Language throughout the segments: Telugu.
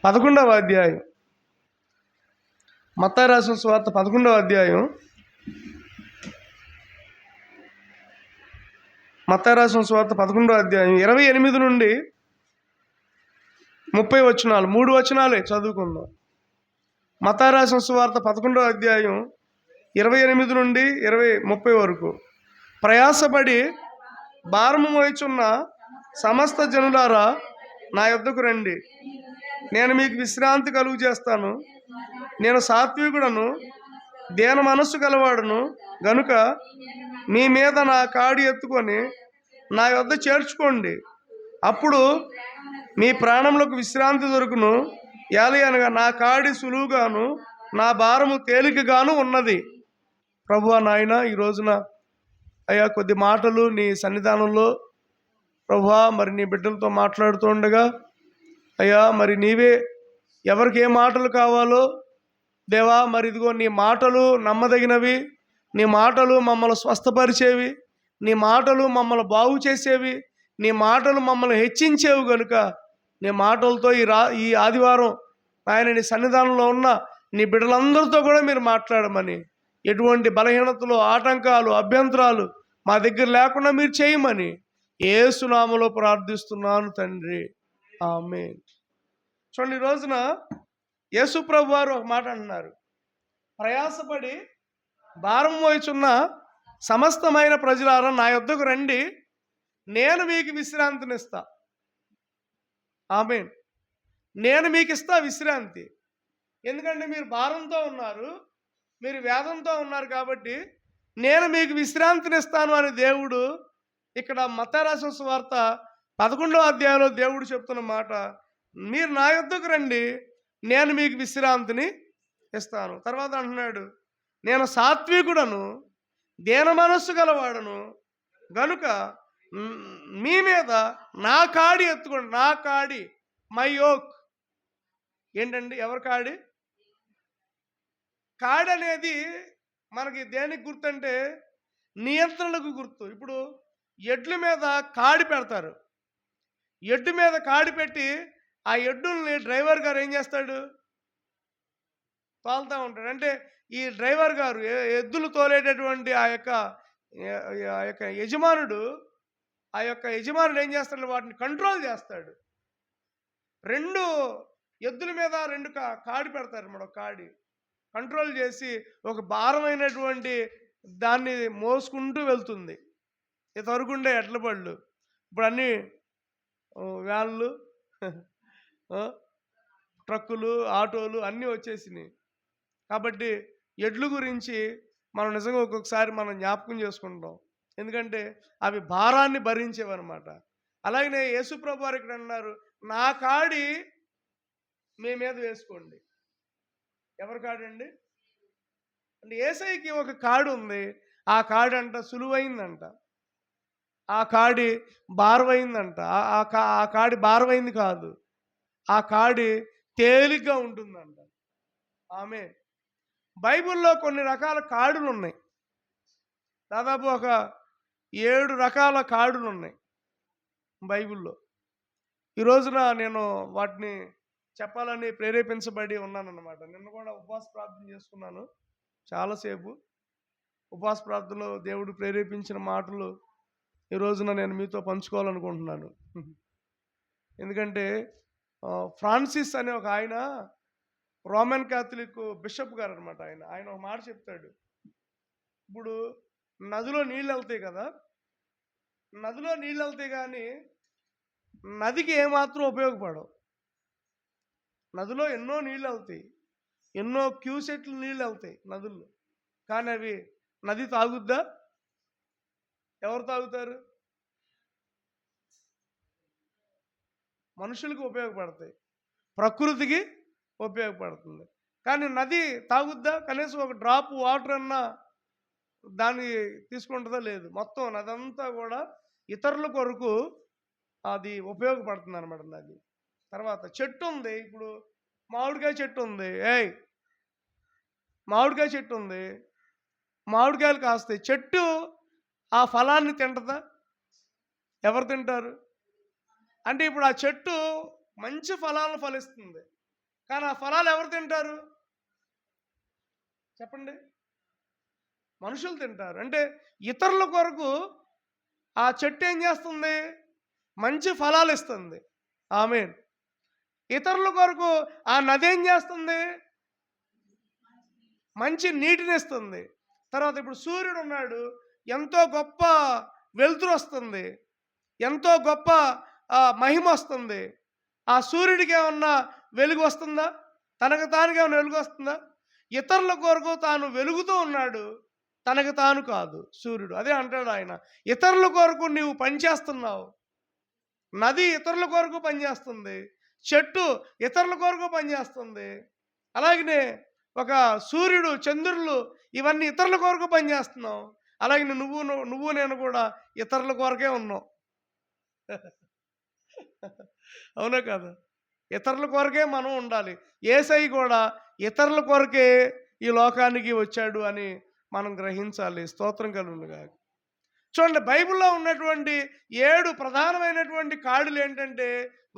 11వ అధ్యాయం, మత్తయి రాసిన సువార్త 11వ అధ్యాయం, మత్తయి రాసిన సువార్త 11వ అధ్యాయం 28 నుండి 30 వచనాలు, 3 వచనాలే చదువుకుందాం. మత్తయి రాసిన సువార్త 11వ అధ్యాయం 28 నుండి 30 వరకు. ప్రయాసపడి భారము మోయుచున్న సమస్త జనులారా నా యొద్దకు రండి, నేను మీకు విశ్రాంతి కలుగు చేస్తాను. నేను సాత్వికుడను, దీన మనస్సు గలవాడును గనుక మీ మీద నా కాడి ఎత్తుకొని నా యొద్ద చేర్చుకోండి, అప్పుడు మీ ప్రాణములకు విశ్రాంతి దొరుకును. ఏలయనగా నా కాడి సులువుగాను నా భారము తేలికగాను ఉన్నది. ప్రభువా నాయన, ఈ రోజున అయ్యా కొద్ది మాటలు నీ సన్నిధానంలో ప్రభువా మరి నీ బిడ్డలతో మాట్లాడుతూ ఉండగా అయ్యా మరి నీవే ఎవరికి ఏ మాటలు కావాలో దేవా, మరి ఇదిగో నీ మాటలు నమ్మదగినవి, నీ మాటలు మమ్మల్ని స్వస్థపరిచేవి, నీ మాటలు మమ్మల్ని బాగు చేసేవి, నీ మాటలు మమ్మల్ని హెచ్చించేవి కనుక నీ మాటలతో ఈ ఆదివారం ఆయన నీ సన్నిధానంలో ఉన్న నీ బిడ్డలందరితో కూడా మీరు మాట్లాడమని, ఎటువంటి బలహీనతలు, ఆటంకాలు, అభ్యంతరాలు మా దగ్గర లేకుండా మీరు చేయమని యేసు నామములో ప్రార్థిస్తున్నాను తండ్రి, ఆమేన్. చూడండి, ఈ రోజున యేసు ప్రభు వారు ఒక మాట అంటున్నారు, ప్రయాసపడి భారం మోయుచున్న సమస్తమైన ప్రజలారా నా యొద్దకు రండి, నేను మీకు విశ్రాంతినిస్తా. ఆమేన్. నేను మీకు ఇస్తా విశ్రాంతి. ఎందుకంటే మీరు భారంతో ఉన్నారు, మీరు వేదంతో ఉన్నారు కాబట్టి నేను మీకు విశ్రాంతినిస్తాను అని దేవుడు ఇక్కడ మత్తయి రాసిన సువార్త 11వ అధ్యాయంలో దేవుడు చెప్తున్న మాట, మీరు నా యొద్దకు రండి, నేను మీకు విశ్రాంతిని ఇస్తాను. తర్వాత అంటున్నాడు, నేను సాత్వికుడను, దీన మనస్సు గలవాడను గనుక మీ మీద నా కాడి ఎత్తుకోండి. నా కాడి, మై యోక్ ఏంటండి? ఎవరి కాడి? కాడి అనేది మనకి దేనికి గుర్తు అంటే నియంత్రణకు గుర్తు. ఇప్పుడు ఎడ్ల మీద కాడి పెడతారు, ఎడ్డు మీద కాడి పెట్టి ఆ ఎడ్డుల్ని డ్రైవర్ గారు ఏం చేస్తాడు? తోలుతూ ఉంటాడు. అంటే ఈ డ్రైవర్ గారు ఎద్దులు తోలేటటువంటి ఆ యొక్క యజమానుడు ఏం చేస్తాడు? వాటిని కంట్రోల్ చేస్తాడు. 2 ఎద్దుల మీద 2 కాడి పెడతారు అన్నమాట. ఒక కాడి కంట్రోల్ చేసి ఒక భారమైనటువంటి దాన్ని మోసుకుంటూ వెళ్తుంది. ఇంతవరకుండే ఎడ్ల బళ్ళు, ఇప్పుడు అన్నీ వ్యాన్లు, ట్రక్కులు, ఆటోలు అన్నీ వచ్చేసినాయి. కాబట్టి ఎడ్ల గురించి మనం నిజంగా ఒక్కొక్కసారి మనం జ్ఞాపకం చేసుకుంటాం, ఎందుకంటే అవి భారాన్ని భరించేవన్నమాట. అలాగనే యేసుప్రభు వారు ఇక్కడ అన్నారు, నా కాడి మీ మీద వేసుకోండి. ఎవరి కాడి అండి? అంటే యేసయ్యకి ఒక కాడి ఉంది, ఆ కాడి అంట సులువైందంట, ఆ కాడి భారమైందంట. ఆ కాడి భారమైంది కాదు, ఆ కాడి తేలిగ్గా ఉంటుందంట. ఆమె బైబిల్లో కొన్ని రకాల కాడులు ఉన్నాయి, దాదాపు ఒక 7 రకాల కాడులు ఉన్నాయి బైబిల్లో. ఈ రోజున నేను వాటిని చెప్పాలని ప్రేరేపించబడి ఉన్నానన్నమాట. నిన్న కూడా ఉపవాస ప్రార్థన చేసుకున్నాను చాలాసేపు. ఉపవాస ప్రార్థనలో దేవుడు ప్రేరేపించిన మాటలు ఈ రోజున నేను మీతో పంచుకోవాలనుకుంటున్నాను. ఎందుకంటే ఫ్రాన్సిస్ అనే ఒక ఆయన రోమన్ క్యాథలిక్ బిషప్ గారు అనమాట. ఆయన ఒక మాట చెప్తాడు. ఇప్పుడు నదిలో నీళ్ళు వెళ్తాయి కదా, నదిలో నీళ్ళు వెళ్తాయి కానీ నదికి ఏమాత్రం ఉపయోగపడవు. నదిలో ఎన్నో నీళ్ళు వెళ్తాయి, ఎన్నో క్యూసెట్లు నీళ్ళు వెళ్తాయి నదుల్లో, కానీ అవి నది తాగుద్దా? ఎవరు తాగుతారు? మనుషులకు ఉపయోగపడతాయి, ప్రకృతికి ఉపయోగపడుతుంది, కానీ నది తాగుద్దా? కనీసం ఒక డ్రాప్ వాటర్ అన్నా దాన్ని తీసుకుంటుందా? లేదు. మొత్తం నదంతా కూడా ఇతరుల కొరకు అది ఉపయోగపడుతుంది అనమాట నది. తర్వాత చెట్టు ఉంది, ఇప్పుడు మామిడికాయ చెట్టు ఉంది, మామిడికాయ చెట్టు ఉంది, మామిడికాయలు కాస్తాయి, చెట్టు ఆ ఫలాన్ని తింటదా? ఎవరు తింటారు? అంటే ఇప్పుడు ఆ చెట్టు మంచి ఫలాలను ఫలిస్తుంది, కానీ ఆ ఫలాలు ఎవరు తింటారు చెప్పండి? మనుషులు తింటారు. అంటే ఇతరుల కొరకు ఆ చెట్టు ఏం చేస్తుంది? మంచి ఫలాలు ఇస్తుంది. ఆమేన్. ఇతరుల కొరకు ఆ నది ఏం చేస్తుంది? మంచి నీటినిస్తుంది. తర్వాత ఇప్పుడు సూర్యుడు ఉన్నాడు, ఎంతో గొప్ప వెలుతురు వస్తుంది, ఎంతో గొప్ప మహిమ వస్తుంది. ఆ సూర్యుడికి ఏమన్నా వెలుగు వస్తుందా? తనకు తానుగా ఏమైనా వెలుగు వస్తుందా? ఇతరుల కొరకు తాను వెలుగుతూ ఉన్నాడు, తనకు తాను కాదు సూర్యుడు. అదే అంటాడు ఆయన, ఇతరుల కొరకు నీవు పనిచేస్తున్నావు. నది ఇతరుల కొరకు పనిచేస్తుంది, చెట్టు ఇతరుల కొరకు పనిచేస్తుంది. అలాగనే ఒక సూర్యుడు, చంద్రులు ఇవన్నీ ఇతరుల కొరకు పనిచేస్తున్నావు. అలాగే నువ్వు నేను కూడా ఇతరుల కొరకే ఉన్నావు. అవునా కాదా? ఇతరుల కొరకే మనం ఉండాలి. యేసయ్య కూడా ఇతరుల కొరకే ఈ లోకానికి వచ్చాడు అని మనం గ్రహించాలి. స్తోత్రం కలుగునుగాక. చూడండి, బైబిల్లో ఉన్నటువంటి 7 ప్రధానమైనటువంటి కాడులు ఏంటంటే,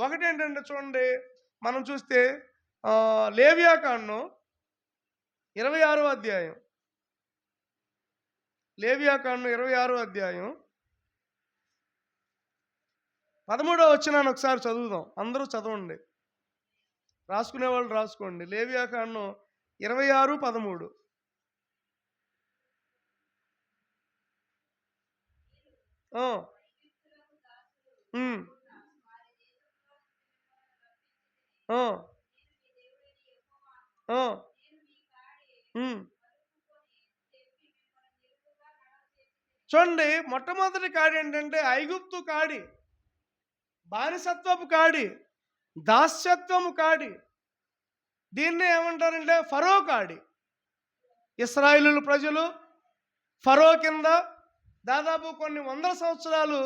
ఒకటేంటంటే చూడండి, మనం చూస్తే లేవియాకాండం 26వ అధ్యాయం, లేవియాకాండం 26వ అధ్యాయం 13వ వచనాన్ని ఒకసారి చదువుదాం. అందరూ చదవండి, రాసుకునే వాళ్ళు రాసుకోండి. లేవియాకాండం 26:13. చూడండి, మొట్టమొదటి కాడి ఏంటంటే ఐగుప్తు కాడి, బానిసత్వపు కాడి, దాస్యత్వము కాడి. దీన్నే ఏమంటారంటే ఫరో కాడి. ఇశ్రాయేలు ప్రజలు ఫరో కింద దాదాపు కొన్ని వందల సంవత్సరాలు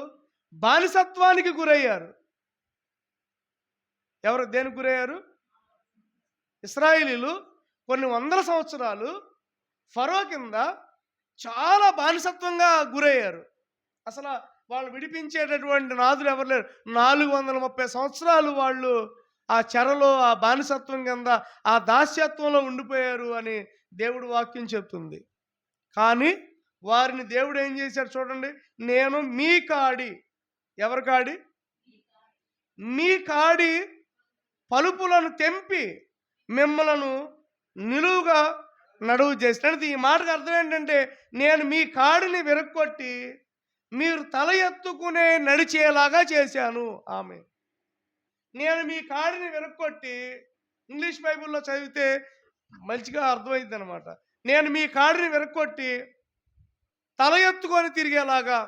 బానిసత్వానికి గురయ్యారు. ఎవరు దేనికి గురయ్యారు? ఇశ్రాయేలీలు కొన్ని వందల సంవత్సరాలు ఫరో కింద చాలా బానిసత్వంగా గురయ్యారు. అసలు వాళ్ళు విడిపించేటటువంటి నాదులు ఎవరు లేరు. 430 సంవత్సరాలు వాళ్ళు ఆ చెరలో, ఆ బానిసత్వం కింద, ఆ దాస్యత్వంలో ఉండిపోయారు అని దేవుడు వాక్యం చెప్తుంది. కానీ వారిని దేవుడు ఏం చేశాడు చూడండి, నేను మీ కాడి, ఎవరి కాడి? మీ కాడి పలుపులను తెంపి మిమ్మలను నిలువుగా నడువు చేసినది. ఈ మాటకు అర్థం ఏంటంటే, నేను మీ కాడిని విరక్కొట్టి మీరు తల ఎత్తుకునే నడిచేలాగా చేశాను. ఆమె నేను మీ కాడిని విరక్కొట్టి, ఇంగ్లీష్ బైబిల్లో చదివితే మంచిగా అర్థమైంది అనమాట. నేను మీ కాడిని విరక్కొట్టి తల ఎత్తుకొని తిరిగేలాగా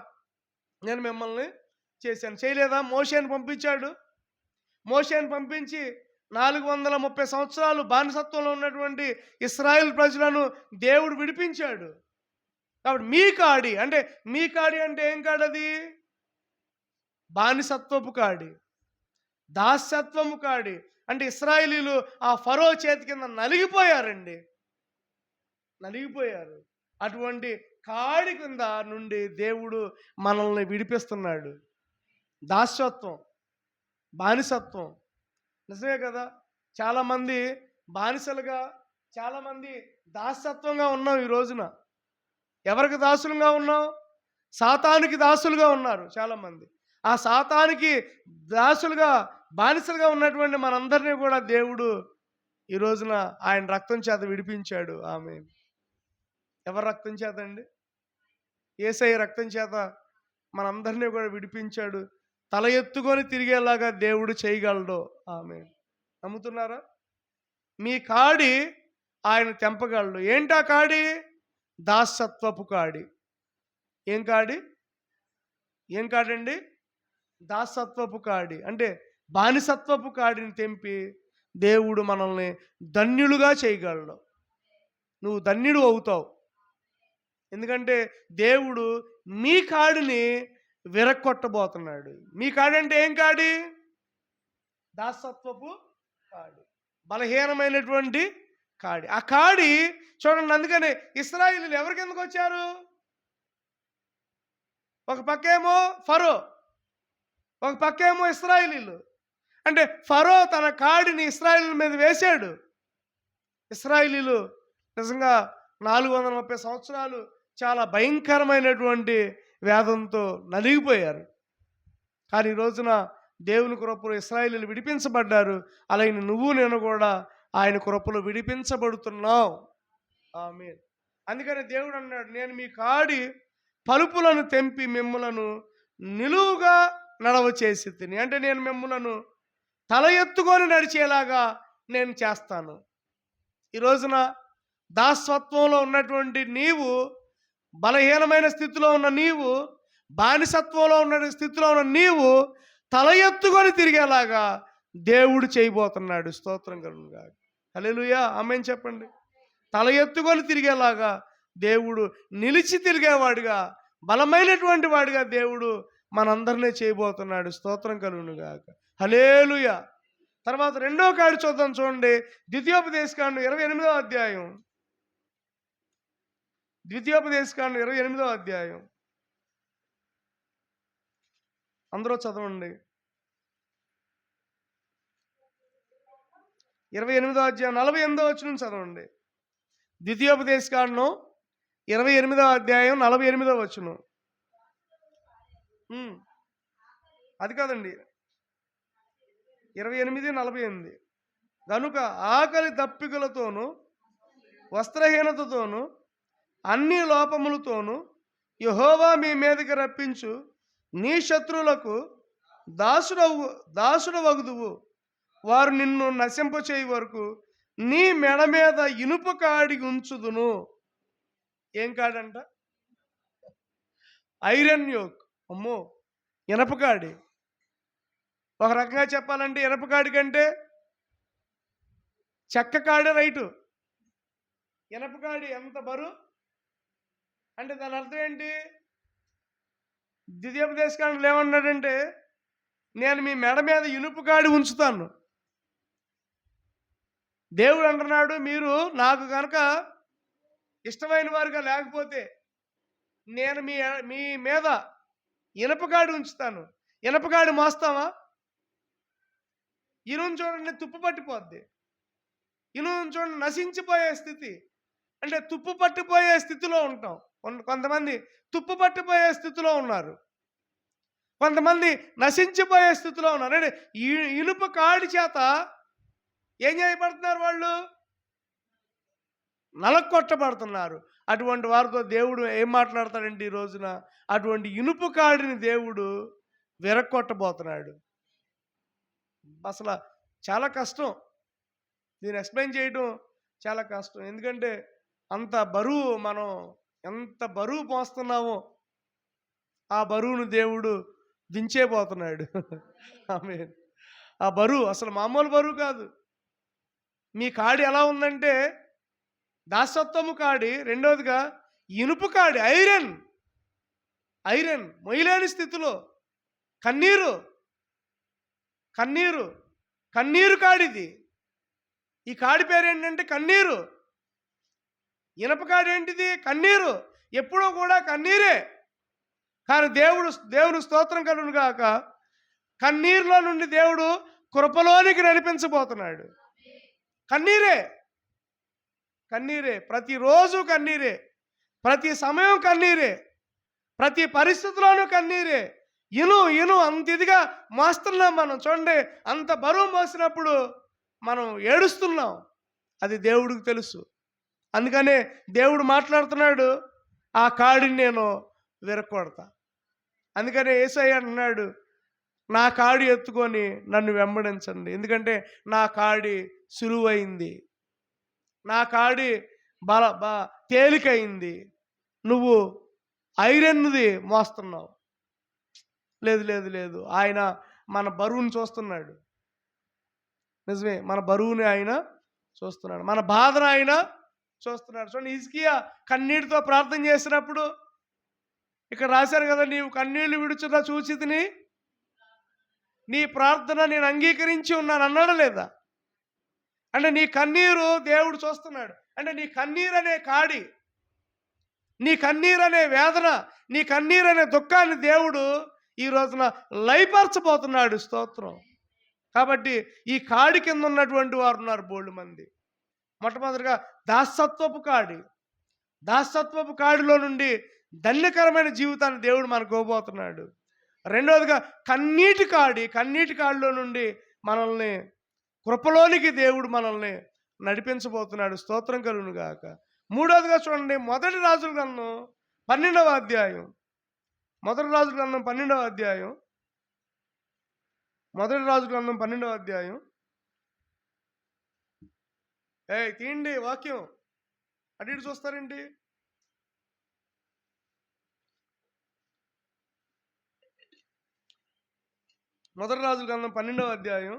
నేను మిమ్మల్ని చేశాను. చేయలేదా? మోషేని పంపించాడు. మోషేని పంపించి 430 సంవత్సరాలు బానిసత్వంలో ఉన్నటువంటి ఇశ్రాయేల్ ప్రజలను దేవుడు విడిపించాడు. కాబట్టి మీ కాడి అంటే, మీ కాడి అంటే ఏం కాడది? బానిసత్వపు కాడి, దాస్యత్వము కాడి. అంటే ఇశ్రాయేలీలు ఆ ఫరో చేతి కింద నలిగిపోయారండి, నలిగిపోయారు. అటువంటి కాడి కింద నుండి దేవుడు మనల్ని విడిపిస్తున్నాడు. దాస్యత్వం, బానిసత్వం, నిజమే కదా? చాలామంది బానిసలుగా, చాలామంది దాసత్వంగా ఉన్నాం ఈ రోజున. ఎవరికి దాసులుగా ఉన్నాం? సాతానికి దాసులుగా ఉన్నారు చాలామంది. ఆ సాతానికి దాసులుగా, బానిసలుగా ఉన్నటువంటి మనందరినీ కూడా దేవుడు ఈ రోజున ఆయన రక్తం చేత విడిపించాడు. ఆమేన్. ఎవరి రక్తం చేత అండి? యేసయ్య రక్తం చేత మనందరినీ కూడా విడిపించాడు. తల ఎత్తుకొని తిరిగేలాగా దేవుడు చేయగలడు. ఆమేన్. నమ్ముతున్నారా? మీ కాడి ఆయన తెంపగలడు. ఏంటా కాడి? దాసత్వపు కాడి. ఏం కాడి? ఏం కాడండి? దాసత్వపు కాడి. అంటే బానిసత్వపు కాడిని తెంపి దేవుడు మనల్ని ధన్యులుగా చేయగలడు. నువ్వు ధన్యుడు అవుతావు. ఎందుకంటే దేవుడు మీ కాడిని విరక్కొట్టబోతున్నాడు. మీ కాడి అంటే ఏం కాడి? దాసత్వపు కాడి, బలహీనమైనటువంటి కాడి. ఆ కాడి చూడండి, అందుకని ఇశ్రాయేలీయులు ఎవరి కిందకు వచ్చారు? ఒక పక్కేమో ఫరో, ఒక పక్కేమో ఇశ్రాయేలీయులు. అంటే ఫరో తన కాడిని ఇశ్రాయేలీయుల మీద వేశాడు. ఇశ్రాయేలీయులు నిజంగా 430 సంవత్సరాలు చాలా భయంకరమైనటువంటి వేదంతో నలిగిపోయారు. కానీ ఈ రోజున దేవుని కృపలో ఇశ్రాయేలీయులు విడిపించబడ్డారు. అలాగే నువ్వు నేను కూడా ఆయన కృపలో విడిపించబడుతున్నావు. ఆమేన్. అందుకని దేవుడు అన్నాడు, నేను మీ కాడి పలుపులను తెంపి మిమ్ములను నిలువుగా నడవ చేసి తిని. అంటే నేను మిమ్ములను తల ఎత్తుకొని నడిచేలాగా నేను చేస్తాను. ఈ రోజున దాసత్వంలో ఉన్నటువంటి నీవు, బలహీనమైన స్థితిలో ఉన్న నీవు, బానిసత్వంలో ఉన్న స్థితిలో ఉన్న నీవు తల ఎత్తుకొని తిరిగేలాగా దేవుడు చేయబోతున్నాడు. స్తోత్రం కలుగునుగాక. హల్లెలూయా, ఆమేన్ చెప్పండి. తల ఎత్తుకొని తిరిగేలాగా దేవుడు, నిలిచి తిరిగేవాడుగా, బలమైనటువంటి వాడిగా దేవుడు మనందరినీ చేయబోతున్నాడు. స్తోత్రం కలుగునుగాక. హల్లెలూయా. తర్వాత రెండో కాడి చూద్దాం, చూడండి. ద్వితీయోపదేశకాండం 28వ అధ్యాయం. ద్వితీయోపదేశకాండం 28వ అధ్యాయం. అందరూ చదవండి. 28వ అధ్యాయం 48వ వచనం చదవండి. ద్వితీయోపదేశకాండం 28వ అధ్యాయం 48వ వచనం. అది కాదండి, 28:48. కనుక ఆకలి దప్పికలతోనూ వస్త్రహీనతతోనూ అన్ని లోపములతోనూ యెహోవా మీ మీదకి రప్పించు నీ శత్రువులకు దాసుడవగుదువు. వారు నిన్ను నశింపచేయ వరకు నీ మెడ మీద ఇనుప కాడి ఉంచుదును. ఏం కాడంట? Iron yoke. అమ్మో, ఇనపకాడి. ఒక రకంగా చెప్పాలంటే ఇనపకాడి కంటే చెక్క కాడే రైటు. ఇనపకాడి ఎంత బరువు అంటే దాని అర్థం ఏంటి? ద్వితీయోపదేశకాండంలో ఏమన్నాడంటే, నేను మీ మెడ మీద ఇనుప కాడి ఉంచుతాను. దేవుడు అంటున్నాడు, మీరు నాకు కనుక ఇష్టమైన వారుగా లేకపోతే నేను మీ మీద ఇనపకాడి ఉంచుతాను. ఇనపకాడి మోస్తావా? ఇనుము చూడండి, తుప్పు పట్టిపోద్ది. ఇనుము చూడండి, నశించిపోయే స్థితి. అంటే తుప్పు పట్టిపోయే స్థితిలో ఉంటాం. కొంతమంది తుప్పు పట్టిపోయే స్థితిలో ఉన్నారు, కొంతమంది నశించిపోయే స్థితిలో ఉన్నారు. అంటే ఇనుప కాడి చేత ఏం చేయబడుతున్నారు? వాళ్ళు నలకొట్టబడుతున్నారు. అటువంటి వారితో దేవుడు ఏం మాట్లాడతాడంటే ఈ రోజున అటువంటి ఇనుప కాడిని దేవుడు విరక్కొట్టబోతున్నాడు. అసలు చాలా కష్టం, దీన్ని ఎక్స్ప్లెయిన్ చేయడం చాలా కష్టం. ఎందుకంటే అంత బరువు, మనం ఎంత బరువు మోస్తున్నామో ఆ బరువును దేవుడు దించేపోతున్నాడు. ఆమేన్. ఆ బరువు అసలు మామూలు బరువు కాదు. మీ కాడి ఎలా ఉందంటే దాసత్వము కాడి, రెండవదిగా ఇనుప కాడి, ఐరన్ మొయ్యలేని స్థితిలో. కన్నీరు కాడిది. ఈ కాడి పేరు ఏంటంటే కన్నీరు. ఇనప కాడి ఏంటిది? కన్నీరు. ఎప్పుడూ కూడా కన్నీరే. కానీ దేవుడు స్తోత్రం కలుగును గాక, కన్నీరులో నుండి దేవుడు కృపలోనికి నడిపించబోతున్నాడు. కన్నీరే, ప్రతిరోజు కన్నీరే, ప్రతి సమయం కన్నీరే, ప్రతి పరిస్థితిలోనూ కన్నీరే. ఇను అంత ఇదిగా మోస్తున్నాం మనం. చూడండి, అంత బరువు మోసినప్పుడు మనం ఏడుస్తున్నాం. అది దేవుడికి తెలుసు. అందుకనే దేవుడు మాట్లాడుతున్నాడు, ఆ కాడిని నేను విరక్కొడతా. అందుకనే యేసయ్య అంటున్నాడు, నా కాడి ఎత్తుకొని నన్ను వెంబడించండి. ఎందుకంటే నా కాడి సులువైంది, నా కాడి తేలికైంది. నువ్వు ఐరన్ది మోస్తున్నావు. లేదు, ఆయన మన బరువుని చూస్తున్నాడు. నిజమే, మన బరువుని ఆయన చూస్తున్నాడు, మన బాధను ఆయన చూస్తున్నాడు. చూడండి, హిజ్కియా కన్నీటితో ప్రార్థన చేసినప్పుడు ఇక్కడ రాశారు కదా, నీవు కన్నీళ్లు విడుచుట చూసి తిని నీ ప్రార్థన నేను అంగీకరించి ఉన్నాను అన్నాడా లేదా? అంటే నీ కన్నీరు దేవుడు చూస్తున్నాడు. అంటే నీ కన్నీరు అనే కాడి, నీ కన్నీరు అనే వేదన, నీ కన్నీరు అనే దుఃఖాన్ని దేవుడు ఈ రోజున లయపరచబోతున్నాడు. స్తోత్రం. కాబట్టి ఈ కాడి కింద ఉన్నటువంటి వారు ఉన్నారు బోల్డు మంది. మొట్టమొదటిగా దాసత్వపు కాడిలో నుండి ధన్యకరమైన జీవితాన్ని దేవుడు మనకు ఇవ్వబోతున్నాడు. రెండవదిగా కన్నీటి కాడిలో నుండి మనల్ని కృపలోనికి దేవుడు మనల్ని నడిపించబోతున్నాడు. స్తోత్రం కలుగును గాక. మూడవదిగా చూడండి, మొదటి రాజుల గ్రంథం 12వ అధ్యాయం. మొదటి రాజుల గ్రంథం 12వ అధ్యాయం. మొదటి రాజుల గ్రంథం 12వ అధ్యాయం. తీయండి వాక్యం, అటు ఇటు చూస్తారేంటి? మొదటి రాజుల గ్రంథం 12వ అధ్యాయం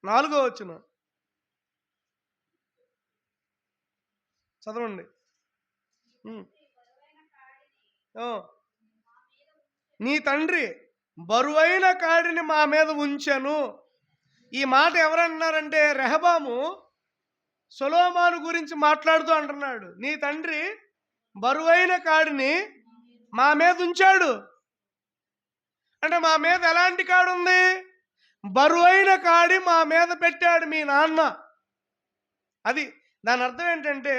4వ వచనం చదవండి. నీ తండ్రి బరువైన కాడిని మా మీద ఉంచెను. ఈ మాట ఎవరన్నారంటే రెహబాము సొలొమోను గురించి మాట్లాడుతూ అంటున్నాడు. నీ తండ్రి బరువైన కాడిని మా మీద ఉంచాడు. అంటే మా మీద ఎలాంటి కాడి ఉంది? బరువైన కాడి మా మీద పెట్టాడు మీ నాన్న. అది దాని అర్థం ఏంటంటే,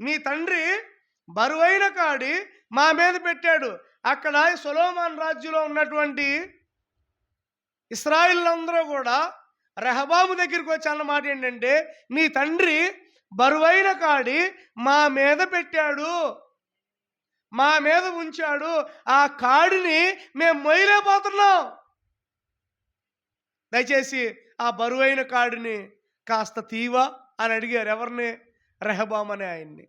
మీ తండ్రి బరువైన కాడి మా మీద పెట్టాడు. అక్కడ సొలొమోను రాజ్యంలో ఉన్నటువంటి ఇశ్రాయేలీయులందరూ కూడా రెహబాము దగ్గరికి వచ్చి అన్నమాట ఏంటంటే, మీ తండ్రి బరువైన కాడి మా మీద పెట్టాడు, మా మీద ఉంచాడు, ఆ కాడిని మేము మోయలేకపోతున్నాం. దయచేసి ఆ బరువైన కాడిని కాస్త తీవా అని అడిగారు. ఎవరిని? రెహబాము అనే ఆయన్ని.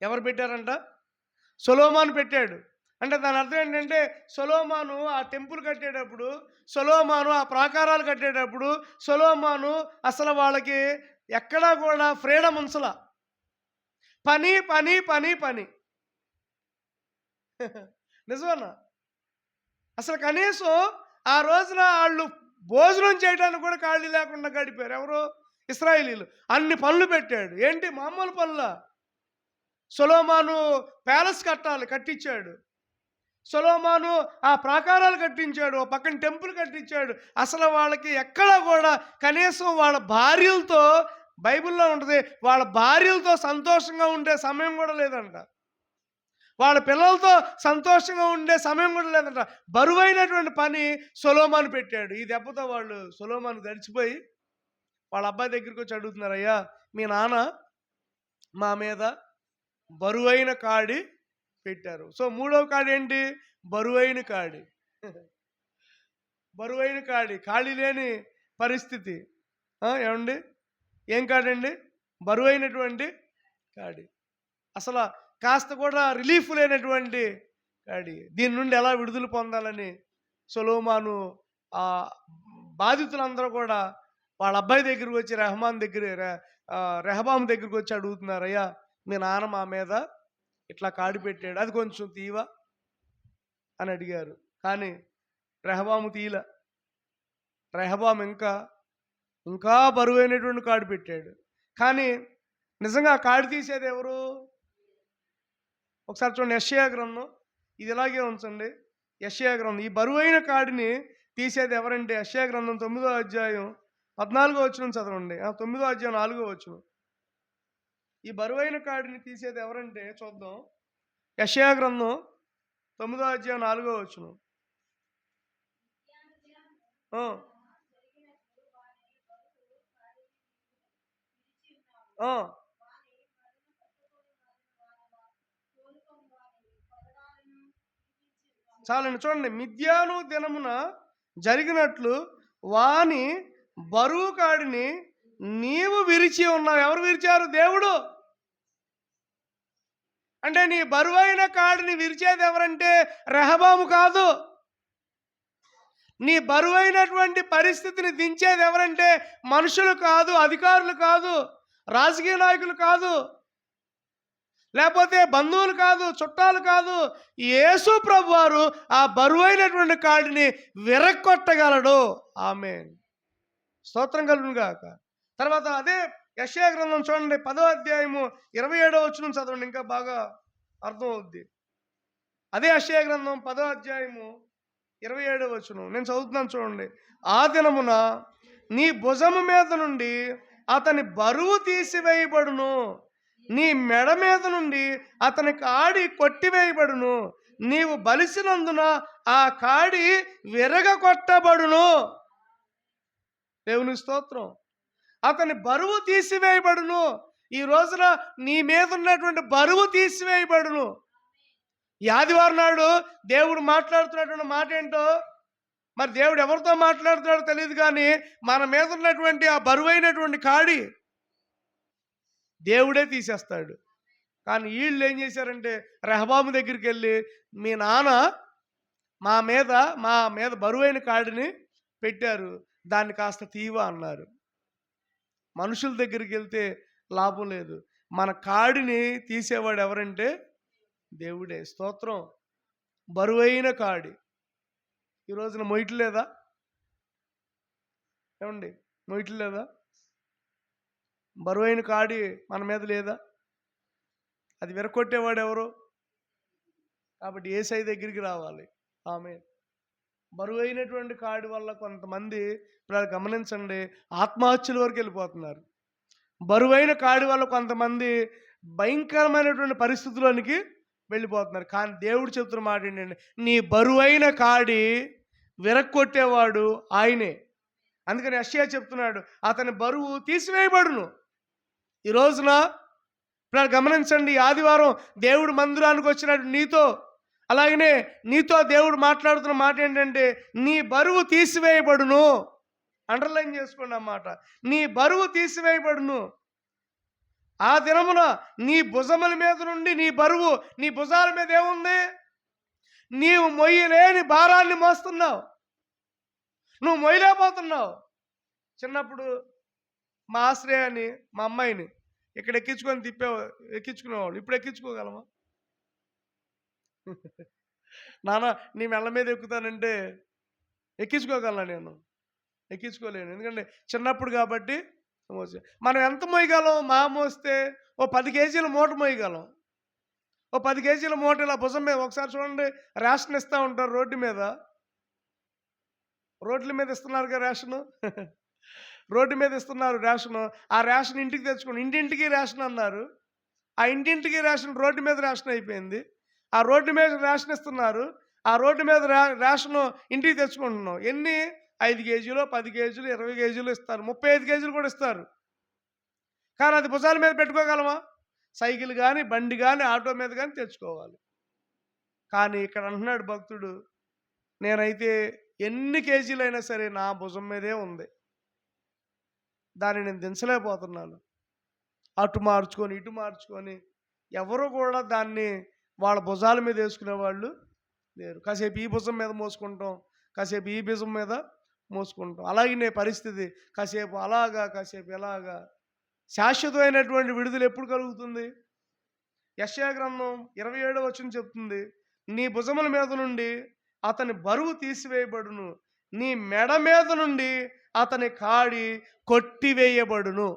ఎవరు పెట్టారంట? సొలొమోను పెట్టాడు. అంటే దాని అర్థం ఏంటంటే, సొలొమోను ఆ టెంపుల్ కట్టేటప్పుడు, సొలొమోను ఆ ప్రాకారాలు కట్టేటప్పుడు, సొలొమోను అసలు వాళ్ళకి ఎక్కడా కూడా ఫ్రీడమ్ ఉంచలా. పని పని పని పని. నిజమన్నా? అసలు కనీసం ఆ రోజున వాళ్ళు భోజనం చేయడానికి కూడా ఖాళీ లేకుండా గడిపారు. ఎవరు? ఇశ్రాయేలీయులు. అన్ని పనులు పెట్టాడు. ఏంటి మామూలు పనులా? సొలొమోను ప్యాలెస్ కట్టించాడు. సొలొమోను ఆ ప్రాకారాలు కట్టించాడు, పక్కన టెంపుల్ కట్టించాడు. అసలు వాళ్ళకి ఎక్కడా కూడా కనీసం వాళ్ళ భార్యలతో, బైబిల్లో ఉంటుంది, వాళ్ళ భార్యలతో సంతోషంగా ఉండే సమయం కూడా లేదంట. వాళ్ళ పిల్లలతో సంతోషంగా ఉండే సమయం కూడా లేదంట. బరువైనటువంటి పని సొలొమోను పెట్టాడు. ఈ దెబ్బతో వాళ్ళు సొలొమోను గడిచిపోయి వాళ్ళ అబ్బాయి దగ్గరికి వచ్చి అడుగుతున్నారు, అయ్యా మీ నాన్న మా మీద బరువైన కాడి పెట్టారు. సో మూడవ కాడి ఏంటి? బరువైన కాడి. బరువైన కాడి, ఖాళీ లేని పరిస్థితి. ఏమండి? ఏం కాడండి? బరువైనటువంటి కాడి. అసలు కాస్త కూడా రిలీఫ్ లేనటువంటి కాడి. దీని నుండి ఎలా విడుదల పొందాలని సొలొమోను ఆ బాధితులందరూ కూడా వాళ్ళ అబ్బాయి దగ్గరికి వచ్చి రెహబాము దగ్గరికి వచ్చి అడుగుతున్నారు, అయ్యా మీ నాన్న మా మీద ఇట్లా కాడి పెట్టాడు, అది కొంచెం తీవా అని అడిగారు. కానీ రెహబాము తీల. రెహబాము ఇంకా బరువైనటువంటి కాడి పెట్టాడు. కానీ నిజంగా కాడి తీసేది ఎవరు? ఒకసారి చూడండి, యెషయా గ్రంథం. ఇది ఇలాగే ఉంచండి. యెషయా గ్రంథం. ఈ బరువైన కాడిని తీసేది ఎవరంటే యెషయా గ్రంథం 9వ అధ్యాయం 14వ వచనం చదవండి. 9వ అధ్యాయం 4వ వచనం. ఈ బరువైన కాడిని తీసేది ఎవరంటే చూద్దాం. యెషయా గ్రంథం 9వ అధ్యాయం 4వ వచనం. చాలండి, చూడండి. మిద్యాను దినమున జరిగినట్లు వాని బరువు కాడిని నీవు విరిచి ఉన్నావు. ఎవరు విరిచారు? దేవుడు. అంటే నీ బరువైన కాడిని విరిచేది ఎవరంటే రెహబాము కాదు. నీ బరువైనటువంటి పరిస్థితిని దించేది ఎవరంటే మనుషులు కాదు, అధికారులు కాదు, రాజకీయ నాయకులు కాదు, లేకపోతే బంధువులు కాదు, చుట్టాలు కాదు. యేసు ప్రభువారు ఆ బరువైనటువంటి కాడిని విరక్కొట్టగలడు. ఆమేన్. స్తోత్రం కలుగును గాక. తర్వాత అదే యెషయా గ్రంథం చూడండి, 10వ అధ్యాయము 27వ వచనం చదవండి, ఇంకా బాగా అర్థం అవుద్ది. అదే యెషయా గ్రంథం 10వ అధ్యాయము 27వ వచనం నేను చదువుతున్నాను చూడండి. ఆ దినమున నీ భుజము మీద నుండి అతని బరువు తీసివేయబడును, నీ మెడ మీద నుండి అతని కాడి కొట్టివేయబడును, నీవు బలిసినందున ఆ కాడి విరగకొట్టబడును. దేవుని స్తోత్రం. అతని బరువు తీసివేయబడును. ఈ రోజున నీ మీద ఉన్నటువంటి బరువు తీసివేయబడును. ఈ ఆదివారం నాడు దేవుడు మాట్లాడుతున్నటువంటి మాట ఏంటో, మరి దేవుడు ఎవరితో మాట్లాడుతున్నాడో తెలియదు, కానీ మన మీద ఉన్నటువంటి ఆ బరువైనటువంటి కాడి దేవుడే తీసేస్తాడు. కానీ వీళ్ళు ఏం చేశారంటే, రెహబాము దగ్గరికి వెళ్ళి, మీ నాన్న మా మీద బరువైన కాడిని పెట్టారు, దాన్ని కాస్త తీవా అన్నారు. మనుషుల దగ్గరికి వెళ్తే లాభం లేదు. మన కాడిని తీసేవాడు ఎవరంటే దేవుడే. స్తోత్రం. బరువైన కాడి ఈ రోజున మొయ్యట్లేదా? ఏమండి, మొయ్యట్లేదా? బరువైన కాడి మన మీద లేదా? అది విరగొట్టేవాడు ఎవరు? కాబట్టి యేసయ్య దగ్గరికి రావాలి. ఆమేన్. బరువైనటువంటి కాడి వల్ల కొంతమంది ఇప్పుడు గమనించండి, ఆత్మహత్యల వరకు వెళ్ళిపోతున్నారు. బరువైన కాడి వల్ల కొంతమంది భయంకరమైనటువంటి పరిస్థితుల్లోనికి వెళ్ళిపోతున్నారు. కానీ దేవుడు చెప్తున్న మాట ఏంటంటే, నీ బరువైన కాడి విరగొట్టేవాడు ఆయనే. అందుకని యెషయా చెప్తున్నాడు, అతని బరువు తీసివేయబడును. ఈ రోజున ఇప్పుడు గమనించండి, ఆదివారం దేవుడు మందిరానికి వచ్చినట్టు నీతో, అలాగనే నీతో దేవుడు మాట్లాడుతున్న మాట ఏంటంటే, నీ బరువు తీసివేయబడును. అండర్లైన్ చేసుకోండి అన్నమాట. నీ బరువు తీసివేయబడును. ఆ దినమున నీ భుజముల మీద నుండి నీ బరువు, నీ భుజాల మీద ఏముంది? నీవు మొయ్యలేని భారాన్ని మోస్తున్నావు, నువ్వు మొయ్యలేకపోతున్నావు. చిన్నప్పుడు మా ఆశ్రయాన్ని, మా అమ్మాయిని ఇక్కడ ఎక్కించుకునేవాళ్ళు. ఇప్పుడు ఎక్కించుకోగలమా? నాన్న నీ మెళ్ళ మీద ఎక్కుతానంటే ఎక్కించుకోగలనా? నేను ఎక్కించుకోలేను. ఎందుకంటే చిన్నప్పుడు కాబట్టి మనం ఎంత మోయగలం? మా మోస్తే ఓ 10 కేజీల మూట మోయగలం. ఓ 10 కేజీల మూట ఇలా భుజం మీద. ఒకసారి చూడండి, రేషన్ ఇస్తూ ఉంటారు రోడ్ల మీద ఇస్తున్నారుగా రేషను. రోడ్డు మీద ఇస్తున్నారు రేషను. ఆ రేషన్ ఇంటికి తెచ్చుకోండి. ఇంటింటికి రేషన్ అన్నారు. ఆ ఇంటింటికి రేషన్ రోడ్డు మీద రేషన్ అయిపోయింది. ఆ రోడ్డు మీద రేషన్ ఇస్తున్నారు. ఆ రోడ్డు మీద రేషను ఇంటికి తెచ్చుకుంటున్నాం. ఎన్ని? 5 కేజీలు, 10 కేజీలు, 20 కేజీలు ఇస్తారు, 35 కేజీలు కూడా ఇస్తారు. కానీ అది భుజాల మీద పెట్టుకోగలమా? సైకిల్ కానీ, బండి కానీ, ఆటో మీద కానీ తెచ్చుకోవాలి. కానీ ఇక్కడ అంటున్నాడు భక్తుడు, నేనైతే ఎన్ని కేజీలైనా సరే నా భుజం మీదే ఉంది, దాన్ని నేను దించలేకపోతున్నాను. అటు మార్చుకొని ఇటు మార్చుకొని ఎవరు కూడా దాన్ని వాళ్ళ భుజాల మీద వేసుకునే వాళ్ళు లేరు. కాసేపు ఈ భుజం మీద మోసుకుంటాం, కాసేపు ఈ భుజం మీద మోసుకుంటాం. అలాగే పరిస్థితి, కాసేపు అలాగా, కాసేపు ఎలాగా. శాశ్వతమైనటువంటి విడుదల ఎప్పుడు కలుగుతుంది? యెషయా గ్రంథం 27వ వచనం చెప్తుంది, నీ భుజముల మీద నుండి అతని బరువు తీసివేయబడును, నీ మెడ మీద నుండి అతని కాడి కొట్టివేయబడును.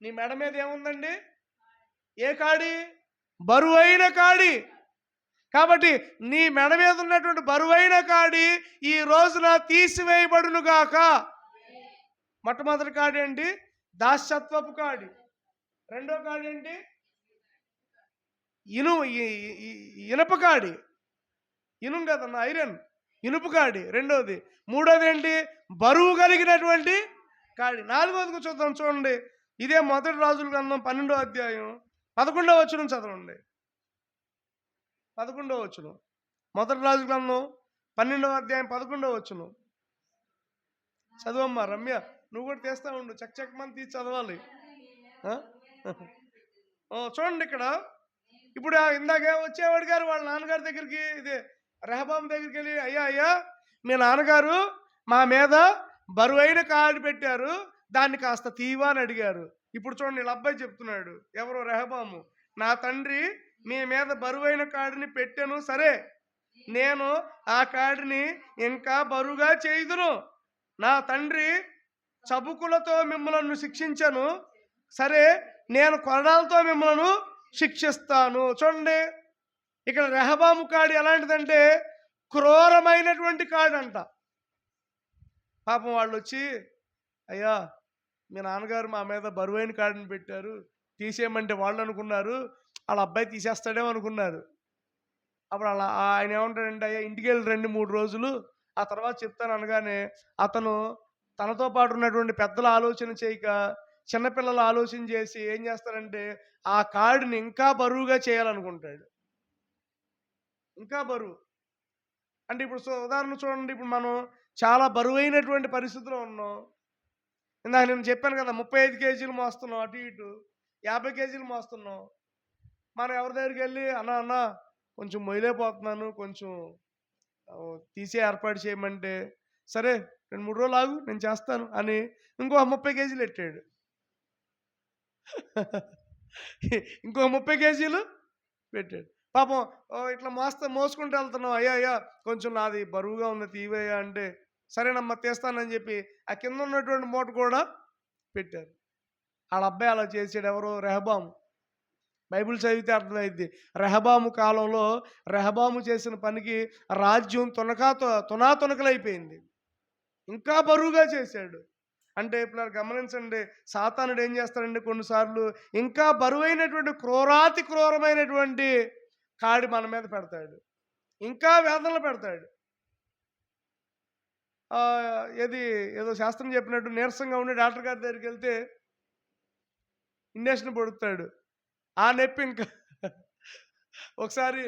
నీ మెడ మీద ఏముందండి? ఏ కాడి? బరువైన కాడి. కాబట్టి నీ మెడ మీద ఉన్నటువంటి బరువైన కాడి ఈ రోజున తీసివేయబడును గాక. మొట్టమొదటి కాడి ఏంటి? దాస్యత్వపు కాడి. రెండో కాడి ఏంటి? ఇనుప కాడి. ఇనుము కదన్న, ఐరన్, ఇనుపు కాడి రెండోది. మూడోది ఏంటి? బరువు కలిగినటువంటి కాడి. నాలుగోది చూద్దాం, చూడండి. ఇదే మొదటి రాజుల గ్రంథం 12వ అధ్యాయం 11వ వచనం చదవండి. 11వ వచనం, మొదటి రాజు గ్రంథం 12వ అధ్యాయం 11వ వచనం చదవమ్మా. రమ్య, నువ్వు కూడా తీస్తా ఉండు, చక్ మంది తీసి చదవాలి. చూడండి ఇక్కడ, ఇప్పుడు ఇందాకే వచ్చేవాడు గారు వాళ్ళ నాన్నగారి దగ్గరికి, ఇదే రెహబాము దగ్గరికి వెళ్ళి, అయ్యా మీ నాన్నగారు మా మీద బరువైన కాడి పెట్టారు, దాన్ని కాస్త తీవా అని అడిగారు. ఇప్పుడు చూడండి, వీళ్ళ అబ్బాయి చెప్తున్నాడు, ఎవరో రెహబాము, నా తండ్రి మీ మీద బరువైన కాడిని పెట్టాను, సరే నేను ఆ కాడిని ఇంకా బరువుగా చేయుదును. నా తండ్రి చబుకులతో మిమ్మల్ని శిక్షించను, సరే నేను కొరడాలతో మిమ్మల్ని శిక్షిస్తాను. చూడండి, ఇక్కడ రెహబాము కాడి ఎలాంటిదంటే క్రూరమైనటువంటి కాడంట. పాపం వాళ్ళు వచ్చి, అయ్యా మీ నాన్నగారు మా మీద బరువైన కాడిని పెట్టారు, తీసేయమంటే వాళ్ళు అనుకున్నారు వాళ్ళ అబ్బాయి తీసేస్తాడేమో అనుకున్నారు. అప్పుడు అలా ఆయన ఏమంటాడంటే, అయ్యా ఇంటికి వెళ్ళి 2-3 రోజులు, ఆ తర్వాత చెప్తాను అనగానే అతను తనతో పాటు ఉన్నటువంటి పెద్దలు ఆలోచన చేయక చిన్నపిల్లలు ఆలోచన చేసి ఏం చేస్తారంటే ఆ కాడిని ఇంకా బరువుగా చేయాలనుకుంటాడు. ఇంకా బరువు అంటే ఇప్పుడు ఉదాహరణ చూడండి, ఇప్పుడు మనం చాలా బరువైనటువంటి పరిస్థితిలో ఉన్నాం. ఇందాక నేను చెప్పాను కదా, 35 కేజీలు మోస్తున్నాం, అటు ఇటు 50 కేజీలు మోస్తున్నాం. మనం ఎవరి దగ్గరికి వెళ్ళి అన్న కొంచెం మొయ్యలేకపోతున్నాను, కొంచెం తీసే ఏర్పాటు చేయమంటే, సరే 2-3 రోజులు ఆగు నేను చేస్తాను అని ఇంకో 30 కేజీలు ఎట్టాడు. ఇంకో 30 కేజీలు పెట్టాడు. పాపం ఇట్లా మోసుకుంటూ వెళ్తున్నాం, అయ్యా కొంచెం నాది బరువుగా ఉంది తీవయ్యా అంటే, సరేనమ్మా తీస్తానని చెప్పి ఆ కింద ఉన్నటువంటి మూట కూడా పెట్టారు. వాళ్ళ అబ్బాయి అలా చేసాడు. ఎవరు? రెహబాము. బైబిల్ చదివితే అర్థమైంది. రెహబాము కాలంలో రెహబాము చేసిన పనికి రాజ్యం తునాతునకలైపోయింది. ఇంకా బరువుగా చేశాడు. అంటే ఇప్పుడు గమనించండి, సాతానుడు ఏం చేస్తాడంటే కొన్నిసార్లు ఇంకా బరువైనటువంటి క్రూరమైనటువంటి కాడి మన మీద పెడతాడు, ఇంకా వేదనలు పెడతాడు. ఏదో శాస్త్రం చెప్పినట్టు నీరసంగా ఉండి డాక్టర్ గారి దగ్గరికి వెళ్తే ఇంజక్షన్ పొడుస్తాడు, ఆ నొప్పి ఇంకా. ఒకసారి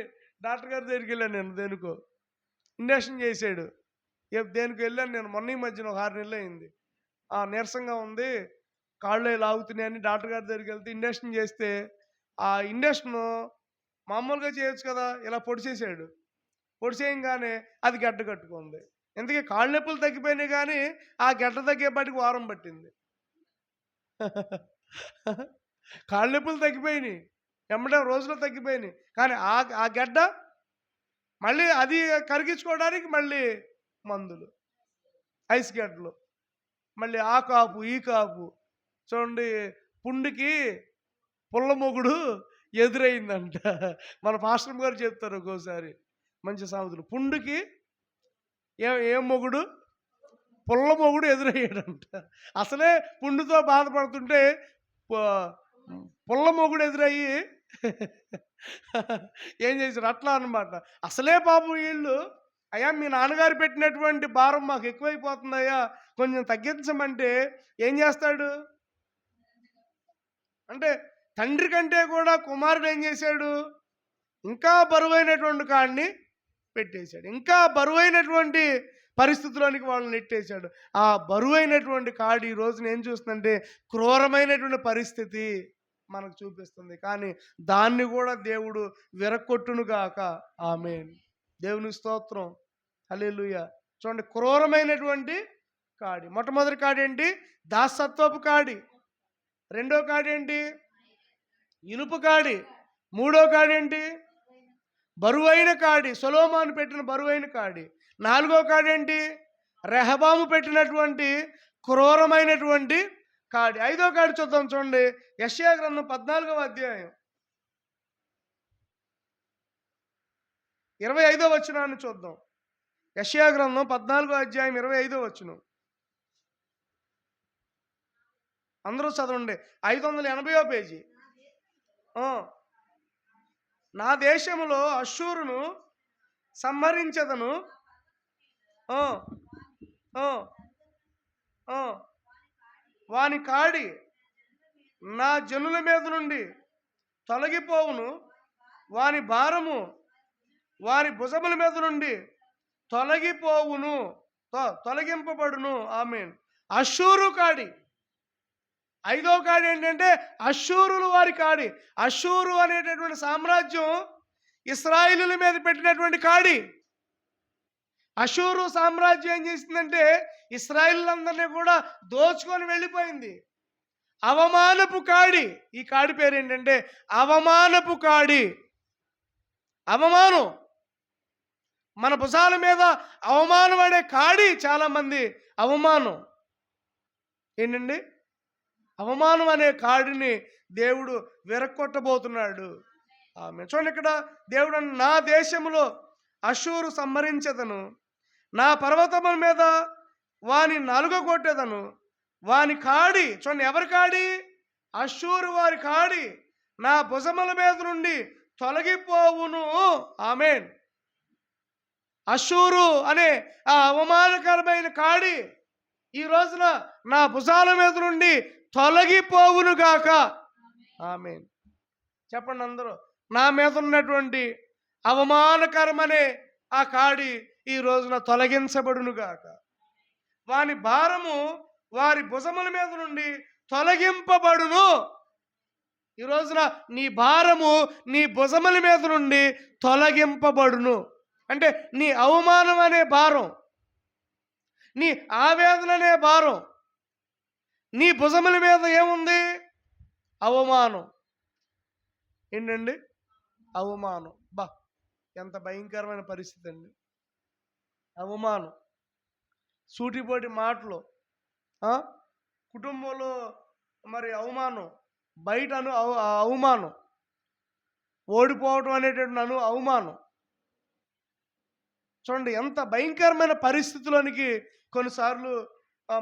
డాక్టర్ గారి దగ్గరికి వెళ్ళాను నేను, దేనికో ఇంజక్షన్ చేశాడు. దేనికి వెళ్ళాను నేను మొన్న ఈ మధ్యన 6 నెలలు అయింది. నీరసంగా ఉంది, కాళ్ళు లాగుతున్నాయని డాక్టర్ గారి దగ్గరికి వెళ్తే ఇంజక్షన్ చేస్తే ఆ ఇంజక్షను మామూలుగా చేయొచ్చు కదా, ఇలా పొడిచేసాడు. పొడిచేయంగానే అది గడ్డ కట్టుకుంది. ఎందుకే కాళ్ళు నొప్పులు తగ్గిపోయినాయి, కానీ ఆ గడ్డ తగ్గేపాటికి వారం పట్టింది. కాళ్ళు నొప్పులు తగ్గిపోయినాయి, ఎమ్మటే రోజులో తగ్గిపోయినాయి, కానీ ఆ గడ్డ మళ్ళీ అది కరిగించుకోవడానికి మళ్ళీ మందులు, ఐస్ గడ్డలు, మళ్ళీ ఆ కాపు ఈ కాపు. చూడండి, పుండుకి పుల్ల మొగుడు ఎదురైందంట. మన పాస్టర్ గారు చెప్తారు ఒక్కోసారి మంచి సామెతలు. పుండుకి ఏం మొగుడు? పుల్ల మొగుడు ఎదురయ్యాడంట. అసలే పుండుతో బాధపడుతుంటే పుల్ల మొగుడు ఎదురయ్యి ఏం చేశారు? అట్లా అన్నమాట. అసలే పాపం వీళ్ళు, అయ్యా మీ నాన్నగారు పెట్టినటువంటి భారం మాకు ఎక్కువైపోతుందయ్యా, కొంచెం తగ్గించమంటే ఏం చేస్తాడు అంటే, తండ్రి కంటే కూడా కుమారుడు ఏం చేశాడు? ఇంకా బరువైనటువంటి కాడిని పెట్టేశాడు, ఇంకా బరువైనటువంటి పరిస్థితుల్లోనికి వాళ్ళని నెట్టేశాడు. ఆ బరువైనటువంటి కాడి ఈ రోజున ఏం చూస్తుందంటే క్రూరమైనటువంటి పరిస్థితి మనకు చూపిస్తుంది. కానీ దాన్ని కూడా దేవుడు విరక్కొట్టునుగాక. ఆమేన్. దేవుని స్తోత్రం. హల్లెలూయా. చూడండి, క్రూరమైనటువంటి కాడి. మొట్టమొదటి కాడి ఏంటి? దాసత్వపు కాడి. రెండో కాడి ఏంటి? ఇనుపు కాడి. మూడో కాడి ఏంటి? బరువైన కాడి. సొలొమోను పెట్టిన బరువైన కాడి. నాలుగో కాడి ఏంటి? రెహబాము పెట్టినటువంటి క్రూరమైనటువంటి కాడి. ఐదో కాడి చూద్దాం. చూడండి, యెషయా గ్రంథం 14వ అధ్యాయం 25వ వచనాన్ని చూద్దాం. యెషయా గ్రంథం 14వ అధ్యాయం 25వ వచనం. అందరూ చదవండి. 580వ పేజీ. నా దేశములో అష్షూరును సంహరించదను, వాని కాడి నా జనుల మీద నుండి తొలగిపోవును, వాని భారము వారి భుజముల మీద నుండి తొలగిపోవును, తొలగింపబడును. ఆమేన్. అష్షూరు కాడి. ఐదో కాడి ఏంటంటే అష్షూరులు వారి కాడి. అష్షూరు అనేటటువంటి సామ్రాజ్యం ఇశ్రాయేలుల మీద పెట్టినటువంటి కాడి. అష్షూరు సామ్రాజ్యం ఏం చేసిందంటే ఇశ్రాయేలులందరినీ కూడా దోచుకొని వెళ్ళిపోయింది. అవమానపు కాడి. ఈ కాడి పేరు ఏంటంటే అవమానపు కాడి. అవమానం, మన భుజాల మీద అవమానం అనే కాడి. చాలామంది అవమానం ఏంటండి? అవమానం అనే కాడిని దేవుడు విరక్కొట్టబోతున్నాడు. ఆమె చూడండి, ఇక్కడ దేవుడు నా దేశంలో అష్షూరు సంహరించెదను. నా పర్వతముల మీద వాని నలుగగొట్టెదను. వాని కాడి చూడండి, ఎవరి కాడి? అష్షూరు వారి కాడి నా భుజముల మీద నుండి తొలగిపోవును. ఆమేన్. అష్షూరు అనే ఆ అవమానకరమైన కాడి ఈ రోజున నా భుజాల మీద నుండి తొలగిపోవును గాక. ఆమేన్. చెప్పండి అందరూ. నా మీద ఉన్నటువంటి అవమానకరమనే ఆ కాడి ఈ రోజున తొలగించబడును గాక. వాని భారము వారి భుజముల మీద నుండి తొలగింపబడును. ఈ రోజున నీ భారము నీ భుజముల మీద నుండి తొలగింపబడును. అంటే నీ అవమానం అనే భారం, నీ ఆవేదన అనే భారం, నీ భుజముల మీద ఏముంది? అవమానం. ఏంటండి? అవమానం. ఎంత భయంకరమైన పరిస్థితి అండి. అవమానం, సూటిపోటి మాటలు, కుటుంబంలో మరి అవమానం, బయట అవమానం, ఓడిపోవటం అనేటువంటి అవమానం. చూడండి ఎంత భయంకరమైన పరిస్థితుల్లోనికి కొన్నిసార్లు